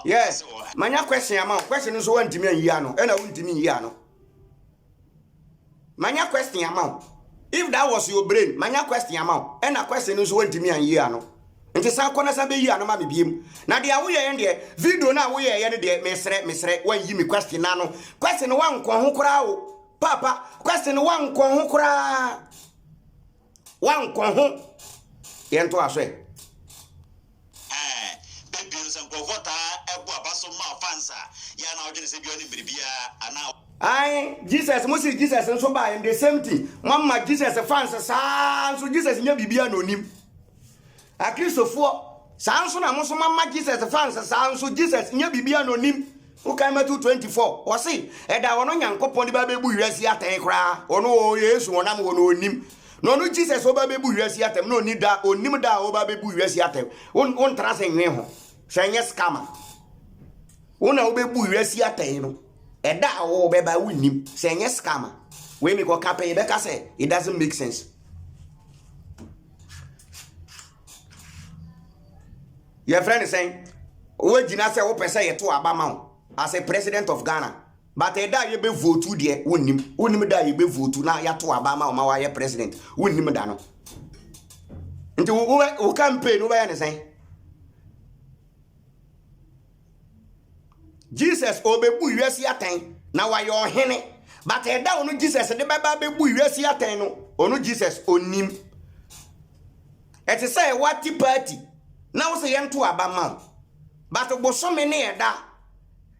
Speaker 1: Yes. Manya question amount. Question is one to me and yano. And I wouldn't mean yano. Manya question amount. If that was your brain, manya question amount. And a question is one to me and yano. And the sound corners be yano, mammy beam. Now the away and the video now we are any day, Messre, when you me question nano. Question one kwahukra. Papa, question one kwahukra. One kwahu. Yento aswe. Jesus, Moses, Jesus, and so by the same thing. Mama, Jesus, a fans, so Jesus, and Yabia no nim. A Christopher, Samson, and also Mama, Jesus, a fans, so Jesus, and Yabia no nim. Who came to 24? Or see, and I want young couple, the baby, Yasiata, cry, or no, yes, one am on him. No, Jesus, over baby, Yasiatem, no need that, or Nimda, over baby, Yasiatem. One tracing name. Saying yes, come. One obey Yasiatem. And that all by winning, saying yes, scammer. When we go cape, Becca say it doesn't make sense. Your friend is saying, oh, Jinasa open say to Abama as a president of Ghana. But a day you be vote to the wouldn't die you be vote to now to Obama or my president, wouldn't him dano. Into who campaign over anything. Jesus obey Buy Yasiaten. Now I your henny. But I don't Jesus and the baby Buy Yasiaten or no Jesus on him. It is say what the party. Now say young to Abama. But it was so many that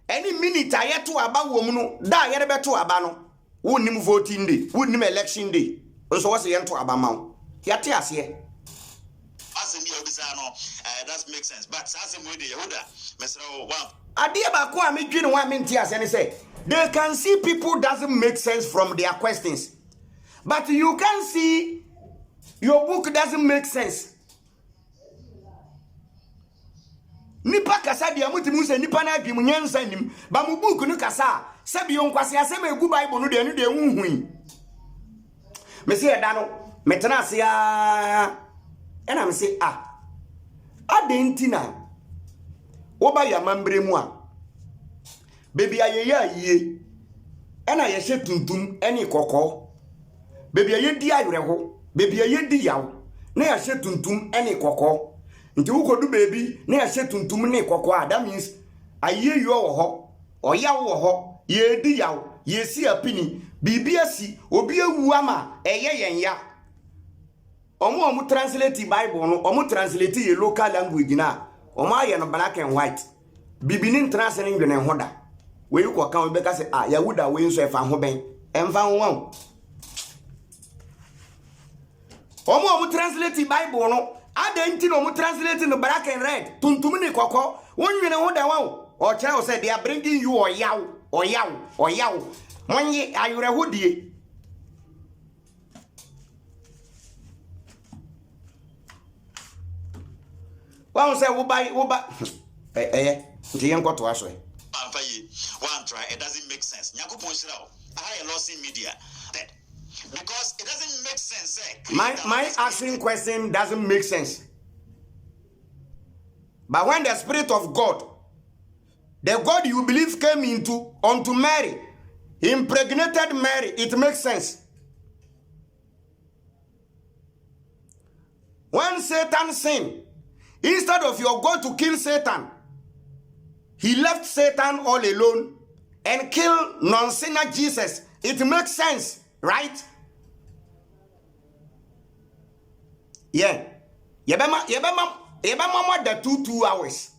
Speaker 1: any minute I had to about woman die at about to Abano. Wouldn't him voting day, wouldn't him election day. Also was a young to Abama. Yatias here.
Speaker 2: That makes sense. But Sassy Moody, Mr. Wow.
Speaker 1: Adiabakwa me dwin one mintias and say they can see people doesn't make sense from their questions. But you can see your book doesn't make sense. Nipa kasa dia mutimu se nipa na adwemu nyansa nim ba mu book no kasa sabi yon kwase asem egu bible no de no de hunhui me se eda no metena se a ena me se adentina wo ba ya mambre mu a bebi ayeye ena ye hye tuntum ene kokko bebi aye di ayreho bebi aye di yaw na ya hye tuntum ene kokko nti wo kodu bebi na ya hye tuntum ne kokko a that means aye yo wo ho oyaw wo ho ye di yaw ye si apini bibia si obi awu ama eye yenya omo translate bible no omo translate ye local language na omo aye no black and white bibinin translate ngene hoda we you ko kan we beka say yahuda we nso efa ho ben emfa ho wan omo translate bible no adenti no omo translate no black and red tuntum ni kokko wonwene hoda wan o kire say they are bringing you oyaw monye ayure hodie wan say wo buy ndiyen kwato aso
Speaker 2: one try it doesn't make sense nyakopon shirawo I lost in media because it doesn't make sense.
Speaker 1: My asking question doesn't make sense. But when the Spirit of God, the God you believe came unto Mary, he impregnated Mary, it makes sense. When Satan sinned, instead of your God to kill Satan, he left Satan all alone and killed non-sinner Jesus. It makes sense, right? Yeah. Yebema more than 2 hours.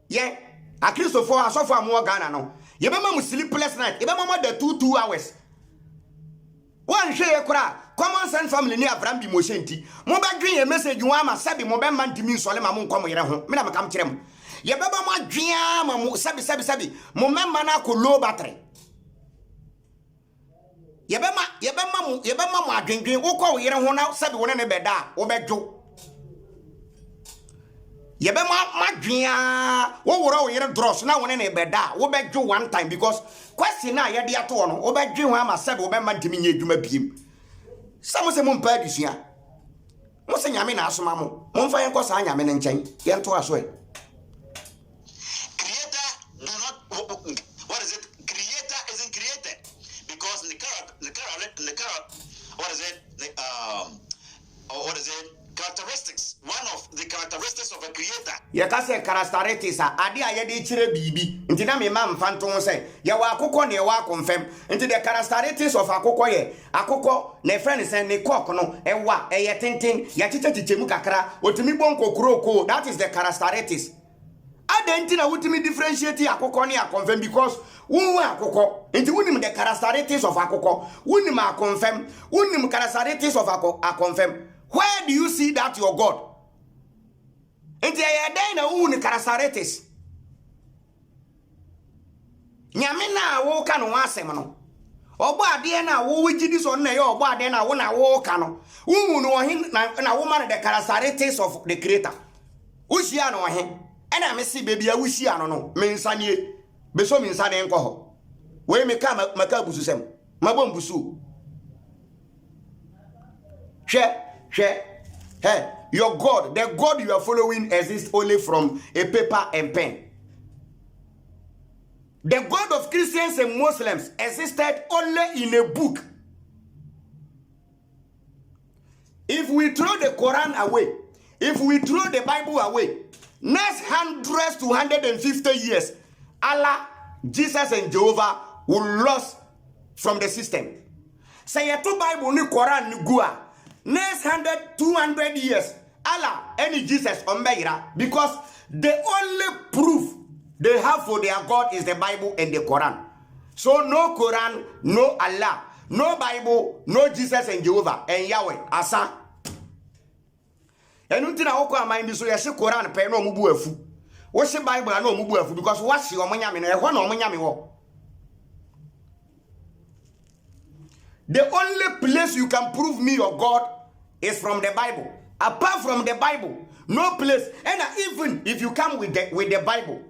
Speaker 1: Yeah. A Christopher asofa mo Ghana no. Yebema mu sleepless night. Yebema more than 2 hours. One share kura common sense family ni Abraham bi mo shenti mo ba dwen ye message wa ma sabi mo be man timi nsole ma mo nkom yere ho me na me kam kire mo ye beba mo adwen ma mo sabi mo memma na ko low battery ye bema mo adwen wo ko yere ho na sabi wona ne beda wo bedwo ye bema madwen wo woro wo yere dross na wona ne beda wo bedwo one time because question na ye de ato no wo bedwen ho ama sabi wo be man timi nya adwuma biem Samo se mon pa dusua. Mo se nyame na asoma mo. Mo mfa yenko sa nyame ne nchen. Ye nto aso e.
Speaker 2: Creator do not what is it? Creator isn't created because the what is it? What is it? Characteristics. One of the characteristics of a creator.
Speaker 1: Ye ka se characteristics ade a ye de kire bibi. Nti na me ma mfanton se ye wa akokọ na ye wa confirm. Nti the characteristics of akokọ ye akokọ na friend say ne cock no ewa eye tenten ya chichemu kakra otimi bonko kroko. That is the characteristics. Ade na wutimi differentiate akokọ na confirm because wonwa akokọ. Nti wunim the characteristics of akokọ. Wunim a confirm. Wunim characteristics of a confirm. Where do you see that your God? Enti ya den na wu characteristics. Nyame na wo ka no asem no. Ogbo ade na wo wigidi so na ye ogbo ade na wo ka no. Wu no hin na wo man the characteristics of the creator. Ushia no hin. E na me si baby a ushia no me nsanie. Be so me nsane nko ho. We me ka maka bususem. Mabom busu. Hey, your God, the God you are following exists only from a paper and pen. The God of Christians and Muslims existed only in a book. If we throw the Quran away, if we throw the Bible away, next 100 to 150 years, Allah, Jesus and Jehovah will lose from the system. Say to Bible ni Quran ni Gua. Next 100, 200 years, Allah, any Jesus on Beira, because the only proof they have for their God is the Bible and the Quran. So no Quran, no Allah, no Bible, no Jesus and Jehovah and Yahweh, Asa. And until I open my mind, so you see Quran, pay no mubu efu. What's the Bible? I know mubu efu because what's your manyami? One or manyami. The only place you can prove me your God is from the Bible. Apart from the Bible, no place. And even if you come with the Bible,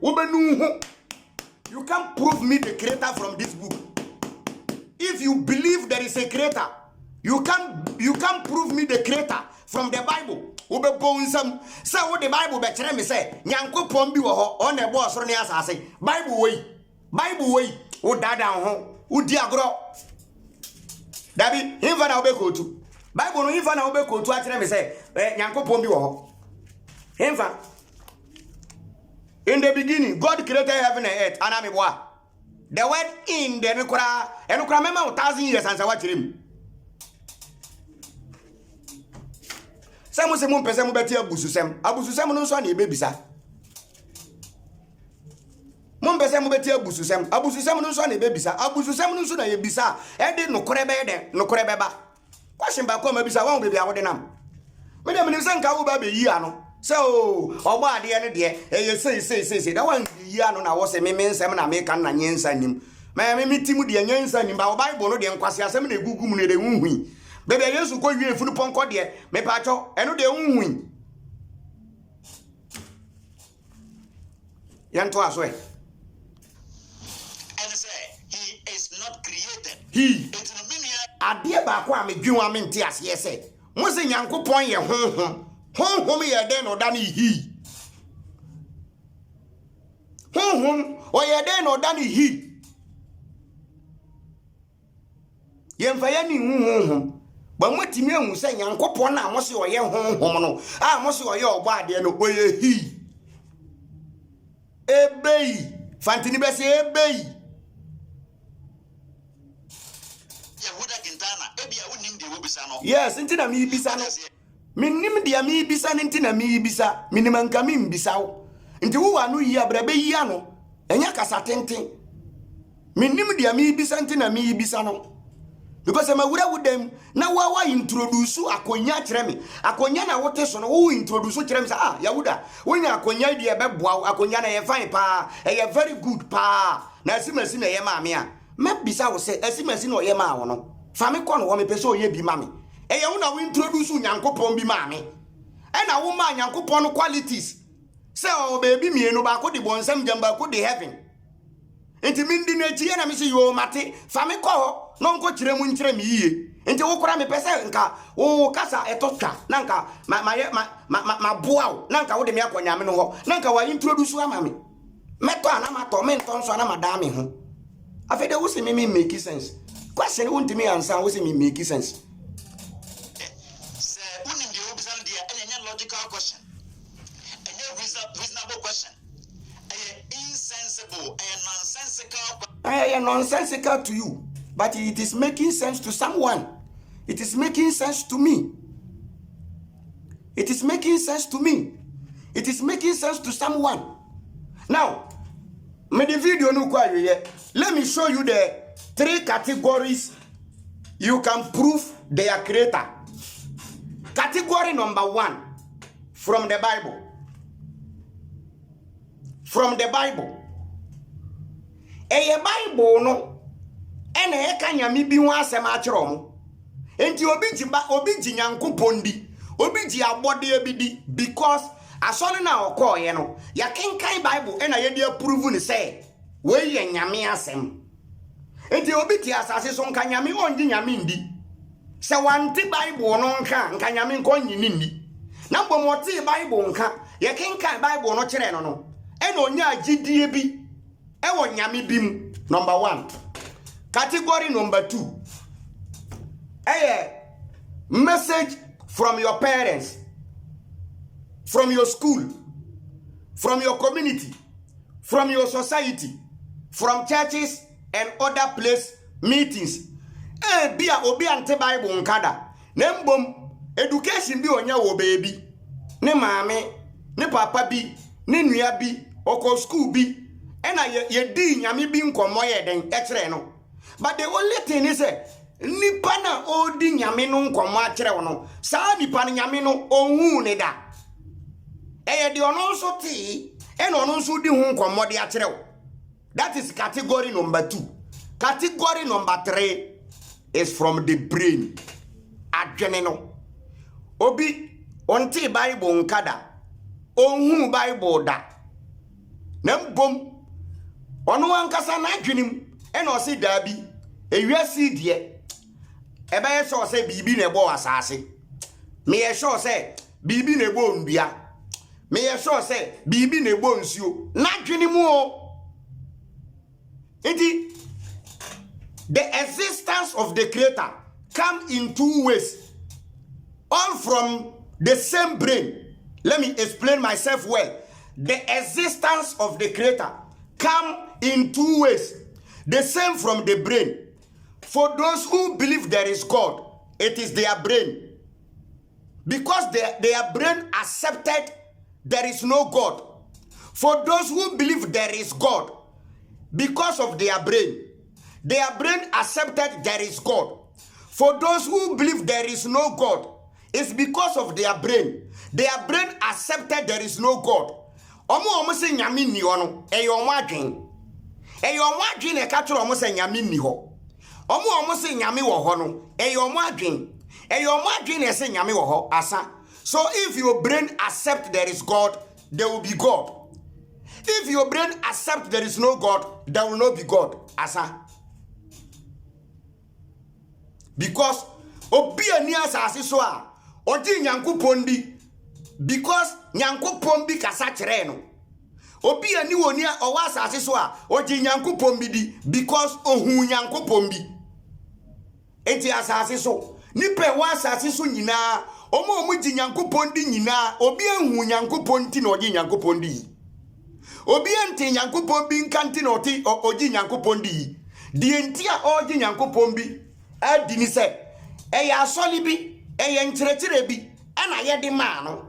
Speaker 1: you can't prove me the creator from this book. If you believe there is a creator, you can't prove me the creator from the Bible. So what the Bible be me say, Nyankopon bi wo ho on the boss ro ne asase. Bible way, o dada ho, o di agro. Dabi, himfa na obekotu. Bible no himfa na obekotu a kire me say, Nyankopon bi wo ho. Himfa. In the beginning, God created heaven and earth. Anamibwa. The word in the enukra mema 1,000 years and say what him. Samu se mun pese mu beti abususem. Abususem no so na ebebisa. Mun pese mu beti abususem. Abususem no so na ebebisa. Abususem no so na yebisa. E de nokore be de, nokore beba. Kwashim ba ko mabisa wan bebi awode nam. Me dem ni se nka wo ba be yi ano. So, ogbo ade ne de e say that one yi ano na wo se me nsem na me kan na nyensa nim. Me timu de nyensa nim ba Bible no de nkwase asem na egugu mu ne de hunhui. Baby, Yesu ko wie funu ponko de me pacho eno de hunhui. Yanto aso e.
Speaker 2: And say he is not created.
Speaker 1: He. Ade ba ko amedwun amenti ase se. Mo se Nyankopon ye honhom. Honhom ye den no da ni he. Honhom o ye den no da ni he. Yemfa ye ni honhom. Ba motimi ehun se Nyankopon na mo se o ye honhom no. Ah mo se o ye ogbo ade no oye he. Ebei. Fantini be se ebei.
Speaker 2: Yahuda Quintana, ebia wonim de wo bisa no.
Speaker 1: Yes, ntina mi bisa no. Minim dia mi bisa ntina mi bisa. Minimanka mi bisa wo. Nti wo anu yi abrabe yi ano. Enya kasa tenten. Minim dia mi bisa ntina mi bisa no. because I'm aware with them. Now why introduce akonya kyerɛ me. Akonya na wote so no wo introduce kyerɛ me say Yahuda. When akonya dia bɛboa akonya na yɛ fine pa. Ɛyɛ very good pa. Na asimasi na yɛ ma me a. Mebisa wo say asimasi na yɛ ma wo no. Fa me kɔ no wo me pɛ so yɛ bi ma me. Ɛyɛ wo na wo introduce Nyankopɔn bi ma me. Ɛna wo ma Nyankopɔn no qualities. Say oh baby mienu ba ko de bonsam jamba ko de heaven. Enti mindi na echi na me say yo mate fa me ko no nko kire mu nkire me yie. Enti wo kora me pese nka wo kasa etotwa na nka ma boa na nka wo de me akonya me no ho na nka wa introduce ama me. Meto ana ma to me nton so ana ma da me ho. Afede wo se me make sense. Question won't me answer wo se me make sense.
Speaker 2: Say unim de obisan dia enya logical question. Reasonable question. Insensible and nonsensical.
Speaker 1: Nonsensical to you, but it is making sense to someone. It is making sense to me. It is making sense to me. It is making sense to someone. Now, me the video no quite. Let me show you the 3 categories you can prove their creator. Category number 1 from the Bible. From the Bible. Bible no ene eka nyame bi ho asem a kire omo. Enti obi ji Nyankopon di, obi ji abode abidi because asole na okoye no ya kenkan Bible ena ye dey prove ni say we ye nyame asem. Enti obi ti asase so nka nyame onji nyame ndi. Se wanti Bible no nka nyame nko nyini ndi. Na mbomoti Bible nka ye kenkan Bible no kire no. Eno onya agidie bi ewo nyame bim. Number 1. Category number 2. Message from your parents, from your school, from your community, from your society, from churches and other place meetings. Bia obi ante Bible nkada. Nembom education bi onya wo baby. Ne maame, ne papa bi, ne nua bi, oko school bi. Ena ye di nyame bi nkomo ye den ekere no. But the only thing is nipa na odi nyame no nkomo akere wo no. Saa nipa na nyame no ohun ne da. Eye de ono so ti, ena ono so di hu nkomo de akere wo. That is category number 2. Category number 3 is from the brain. Adwene no. Obi onti Bible nkada. Ohun Bible da. Nembom ono ankasa na adwenim ena o se dabi ewiase die ebe ye so se bibi na ebo asase me ye so se bibi na ebo ndua me ye so se bibi na ebo nsuo na adwenim o enti the existence of the creator come in 2 ways, all from the same brain. Let me explain myself well. The existence of the creator come in 2 ways. The same from the brain. For those who believe there is God, it is their brain. Because their brain accepted there is no God. For those who believe there is God, because of their brain accepted there is God. For those who believe there is no God, it's because of their brain. Their brain accepted there is no God. Omo se nyame ni ho no eyo omo adwen e ka tro omo se nyame ni ho omo se nyame wo ho no eyo omo adwen e se nyame wo ho asa. So if your brain accept there is God, there will be God. If your brain accept there is no God, there will not be God asa. Because obi ani asase so a oji Nyankopon di, because Nyankopon bi kasa kire no. Obi ani woni a owa asase so a oji Nyankopon bi di, because ohun Nyankopon bi. Enti asase so nipa wa asase so nyina omo ji Nyankopon di nyina obi ehun Nyankopon ti na oji Nyankopon di. Obi enti Nyankopon bi nkanti na oji Nyankopon di. Di enti a oji Nyankopon bi adi ni se eya asoli bi eya nkyerɛkyerɛ bi ana ye de ma no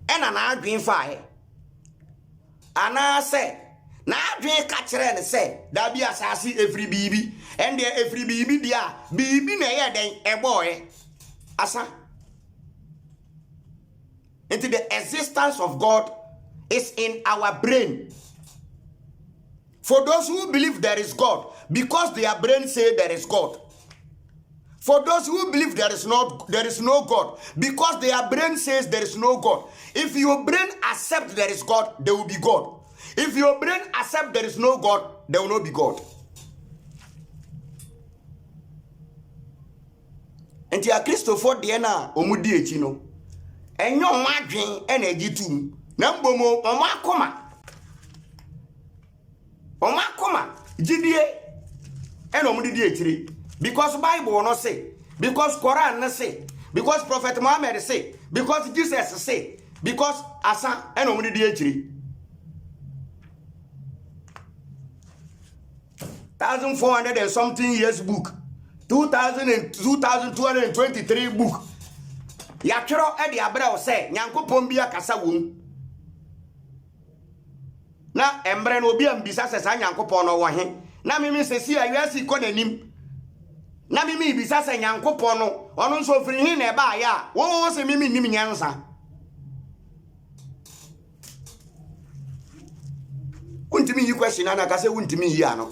Speaker 1: ena na adwen fa he ana se na adwen ka kire ne se da bi asase every bibi and there every bibi dia bibi na ye den eboy asa. Into the existence of God is in our brain. For those who believe there is God, because their brain say there is God. For those who believe there is no God, because their brain says there is no God. If your brain accept there is God, there will be God. If your brain accept there is no God, there will not be God. And ya Christopher Diana omudi echi no. Enyo madwen energy tum. Na mbomo omakoma jidie eno omudi di echiri. Because Bible no say, because Quran no say, because Prophet Muhammad say, because Jesus say, because asa eno omudi di echiri. 1,400 and something years book. 2,223 book. Yakiro edi abra say, Nyankopon bia kasa wom. Na embre no bia mbisa se sa Nyankopon no wo he. Na mimi se si ayasi ko nanim. Na mimi bisa se Nyankopon no ono nso firi hin na e ba ya. Wo se mimi nim nyansa. Untimi yi question na ka se untimi yi ano.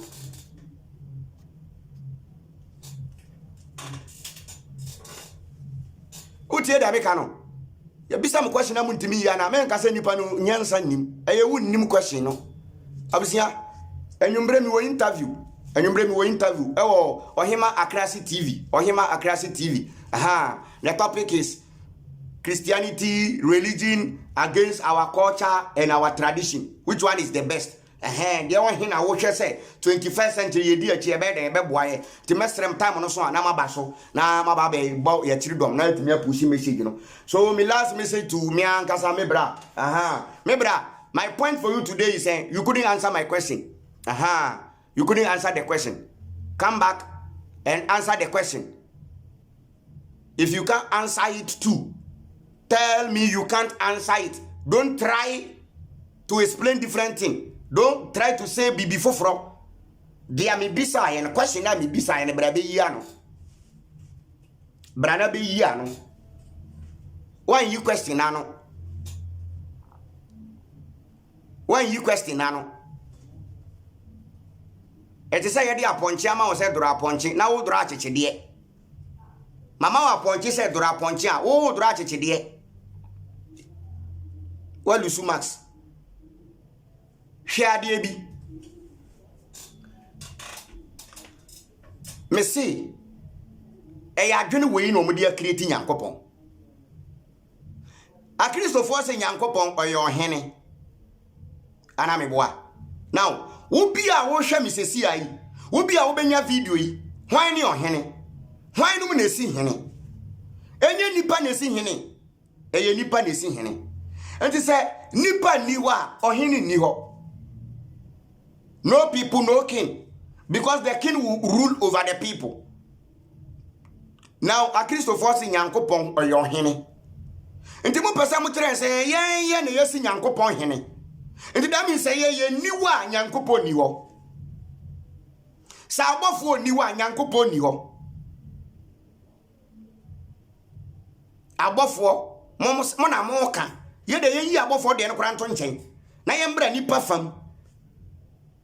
Speaker 1: Utie da be kanu. Ya bisa mu question na mu ntimi ya na men ka se nipa no nyansa nim. Eye wu nim question no. Abusia enwumbre mi wo interview. Ewo Ohima Akrasi TV. Aha. The topic is Christianity, religion against our culture and our tradition. Which one is the best? They want hina wo hwe say 21st century yedi achi ebe de ebe boaye ti mesrem time no so na mabaso na mababe bo ya chiridom na timi apushi message no. So my last message to me ankasa mebra. Mebra, my point for you today is saying you couldn't answer my question. You couldn't answer the question. Come back and answer the question. If you can't answer it too, tell me you can't answer it. Don't try to explain different things. Don't try to say bibi foforo. Dia me bisa and question na me bisa and brabe yiano. Brana be yiano. Why you question nano? It is say yedi aponchi ama o say dura aponchi na wo dura acheche de. Mama wa aponchi say dura aponchi a wo dura acheche de. Wa lusu max. Hwea de bi. Me see e adwene we no mo de create Nyankopon. A Christopher say Nyankopon oyo hene. Ana me boa. Now Ubi a wo hwe misesi ayi. Ubi a wo benya video yi. Hwan ne ohene? Hwan no na esi hene? Enye nipa na esi hene. Eye nipa na esi hene. Enti se nipa ni wa ohene ni ho. No people, no king. Because the king will rule over the people. Now a Christopher si Nyankopon oyo hene. Enti mo pesa mo tre se ye na yesi Nyankopon hene. And that means say ye niwa Nyankopon ni ho. Sa abofo niwa Nyankopon ni ho. Abofo mo na mo ka. Ye de ye yi abofo de no kra nto nchen. Na ye mbra nipa fam.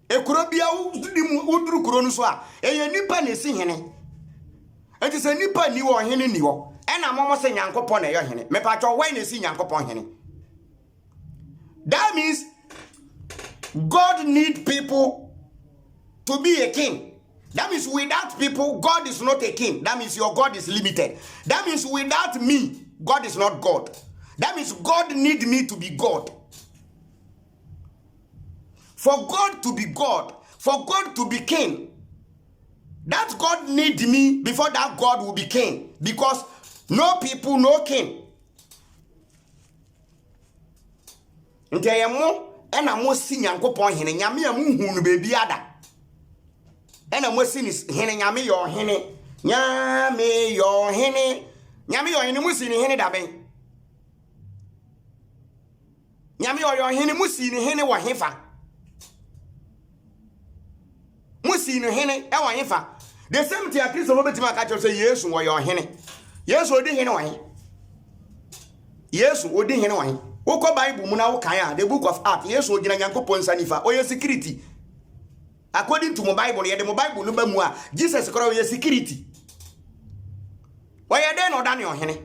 Speaker 1: Ekuro bia uduru kuro no so a ye nipa na esi hene. Enti se nipa ni wo hene ni ho. E na mo se Nyankopon na ye hene. Me pa cho why na esi Nyankopon hene. That means God need people to be a king. That means without people, God is not a king. That means your God is limited. That means without me, God is not God. That means God need me to be God. For God to be God, for God to be king, that God need me before that God will be king. Because no people, no king. Nteyemo ena mo si Nyankopon hene nyame a muhu no bebi ada ena mo si ni hene nyame yo hene mo si ni hene da ben nyame yo hene mo si ni hene wo hefa musi no hene e wan yefa the same thing Kristo mo betima ka cho say Yesu wo yo hene Yesu odi hene wan Yesu odi hene wan wo ko Bible mu na wo kan a the book of Acts Yesu ogina Nyankopon sanifa o ye security according to my Bible ye the Bible no ba mu a Jesus kora ye security why are they not done your hene?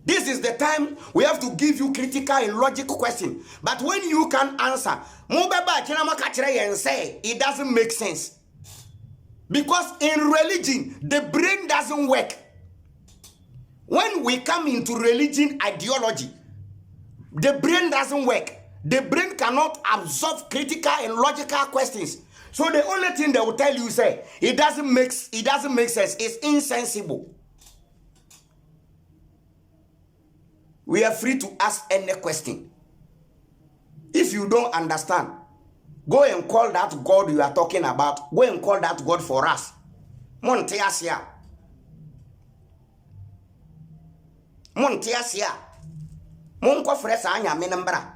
Speaker 1: This is the time we have to give you critical and logical question. But when you can answer, it doesn't make sense. Because in religion, the brain doesn't work. When we come into religion ideology, the brain doesn't work. The brain cannot absorb critical and logical questions. So the only thing they will tell you say it doesn't make sense. It's insensible. We are free to ask any question. If you don't understand, go and call that God you are talking about. Go and call that God for us. Montiasia. Monko fresa anya menembra.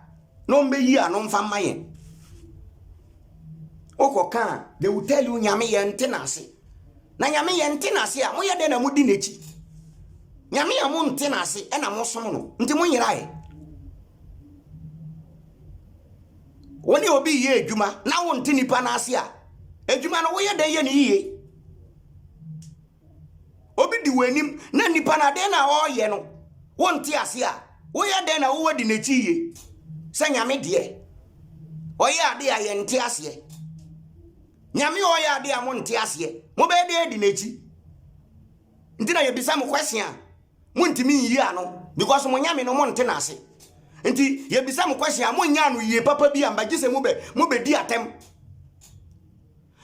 Speaker 1: No mbe yi anom famaye. Okoka, they will tell you nyame ye ntenase. Na nyame ye ntenase a moye de na mudi nechi. Nyame ya mo ntenase e na mo som no. Nti mo nyirae. Woni obi ye adwuma na wo nte nipa na ase a. Adwuma no wo ye de ye ni yiye. Obi di wanim na nipa na de na wo ye no. Wo nte ase a. Wo ye de na wo wadi nechi yiye. Se nyame de. Oye ade a ye nte ase. Nyame oya ade a mo nte ase mo be de edi nechi nti na ye bisa mo question a mo ntimi yi ano because mo nyame no mo nte na ase nti ye bisa mo question a mo nya no yi papa bi amba gise mo be di atem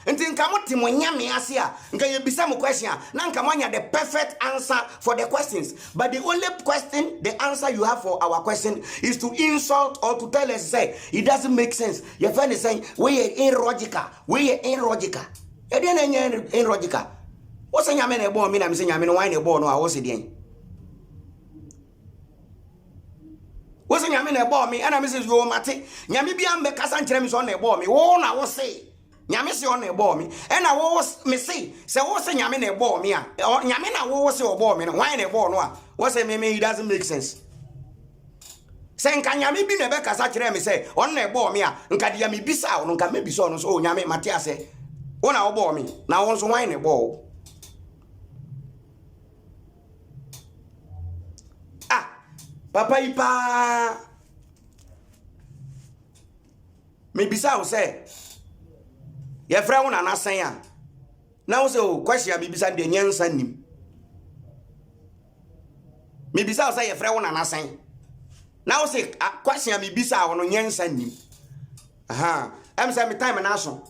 Speaker 1: nti nka mo ti mo nyame ase a nka ye bisa mo question a na nka mo nya the perfect answer for the questions, but the only question the answer you have for our question is to insult or to tell us say it doesn't make sense. Your friend is saying we are illogical. E dey na illogical. What's nyame na ebo mi na me say nyame no why na ebo no a wo se dey. What's nyame na ebo mi ana me say yo mate nyame bi ambe kasa nkyere mi so na ebo mi wo na wo say nyame se on ebo mi e na wo me say se wo se nyame na ebo mi a nyame na wo se obo mi no why na ebo no a wo say me it doesn't make sense. Say nka nyame bi na be kasa kyere mi say on na ebo mi a nka dia mi bisa o nka me bisa o no so nyame mate ase wo na obo mi na wo so why na ebo papa ipa me bisa o say ye fra wona na san a na wo say o question bi bisa de nyansa nim me bisa o say ye fra wona na san na wo say question bi bisa wo no nyansa nim aha em say me time na so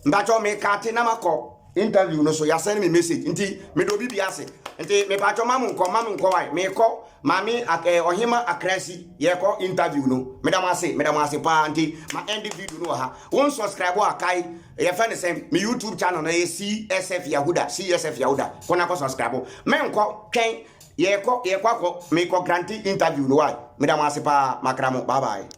Speaker 1: mba cho me ka te na makọ interview no so ya send me message nti me do bi ase nti me pa cho mamu nko wai me ko mami ohima akrasi ye ko interview no me da mase pa nti ma end video no ha won subscribe akai ye fa ne sem me YouTube channel na ye CSF Yahuda kona ko subscribe me nko twen ye ko me ko grant interview no wai me da mase pa makramo bye bye.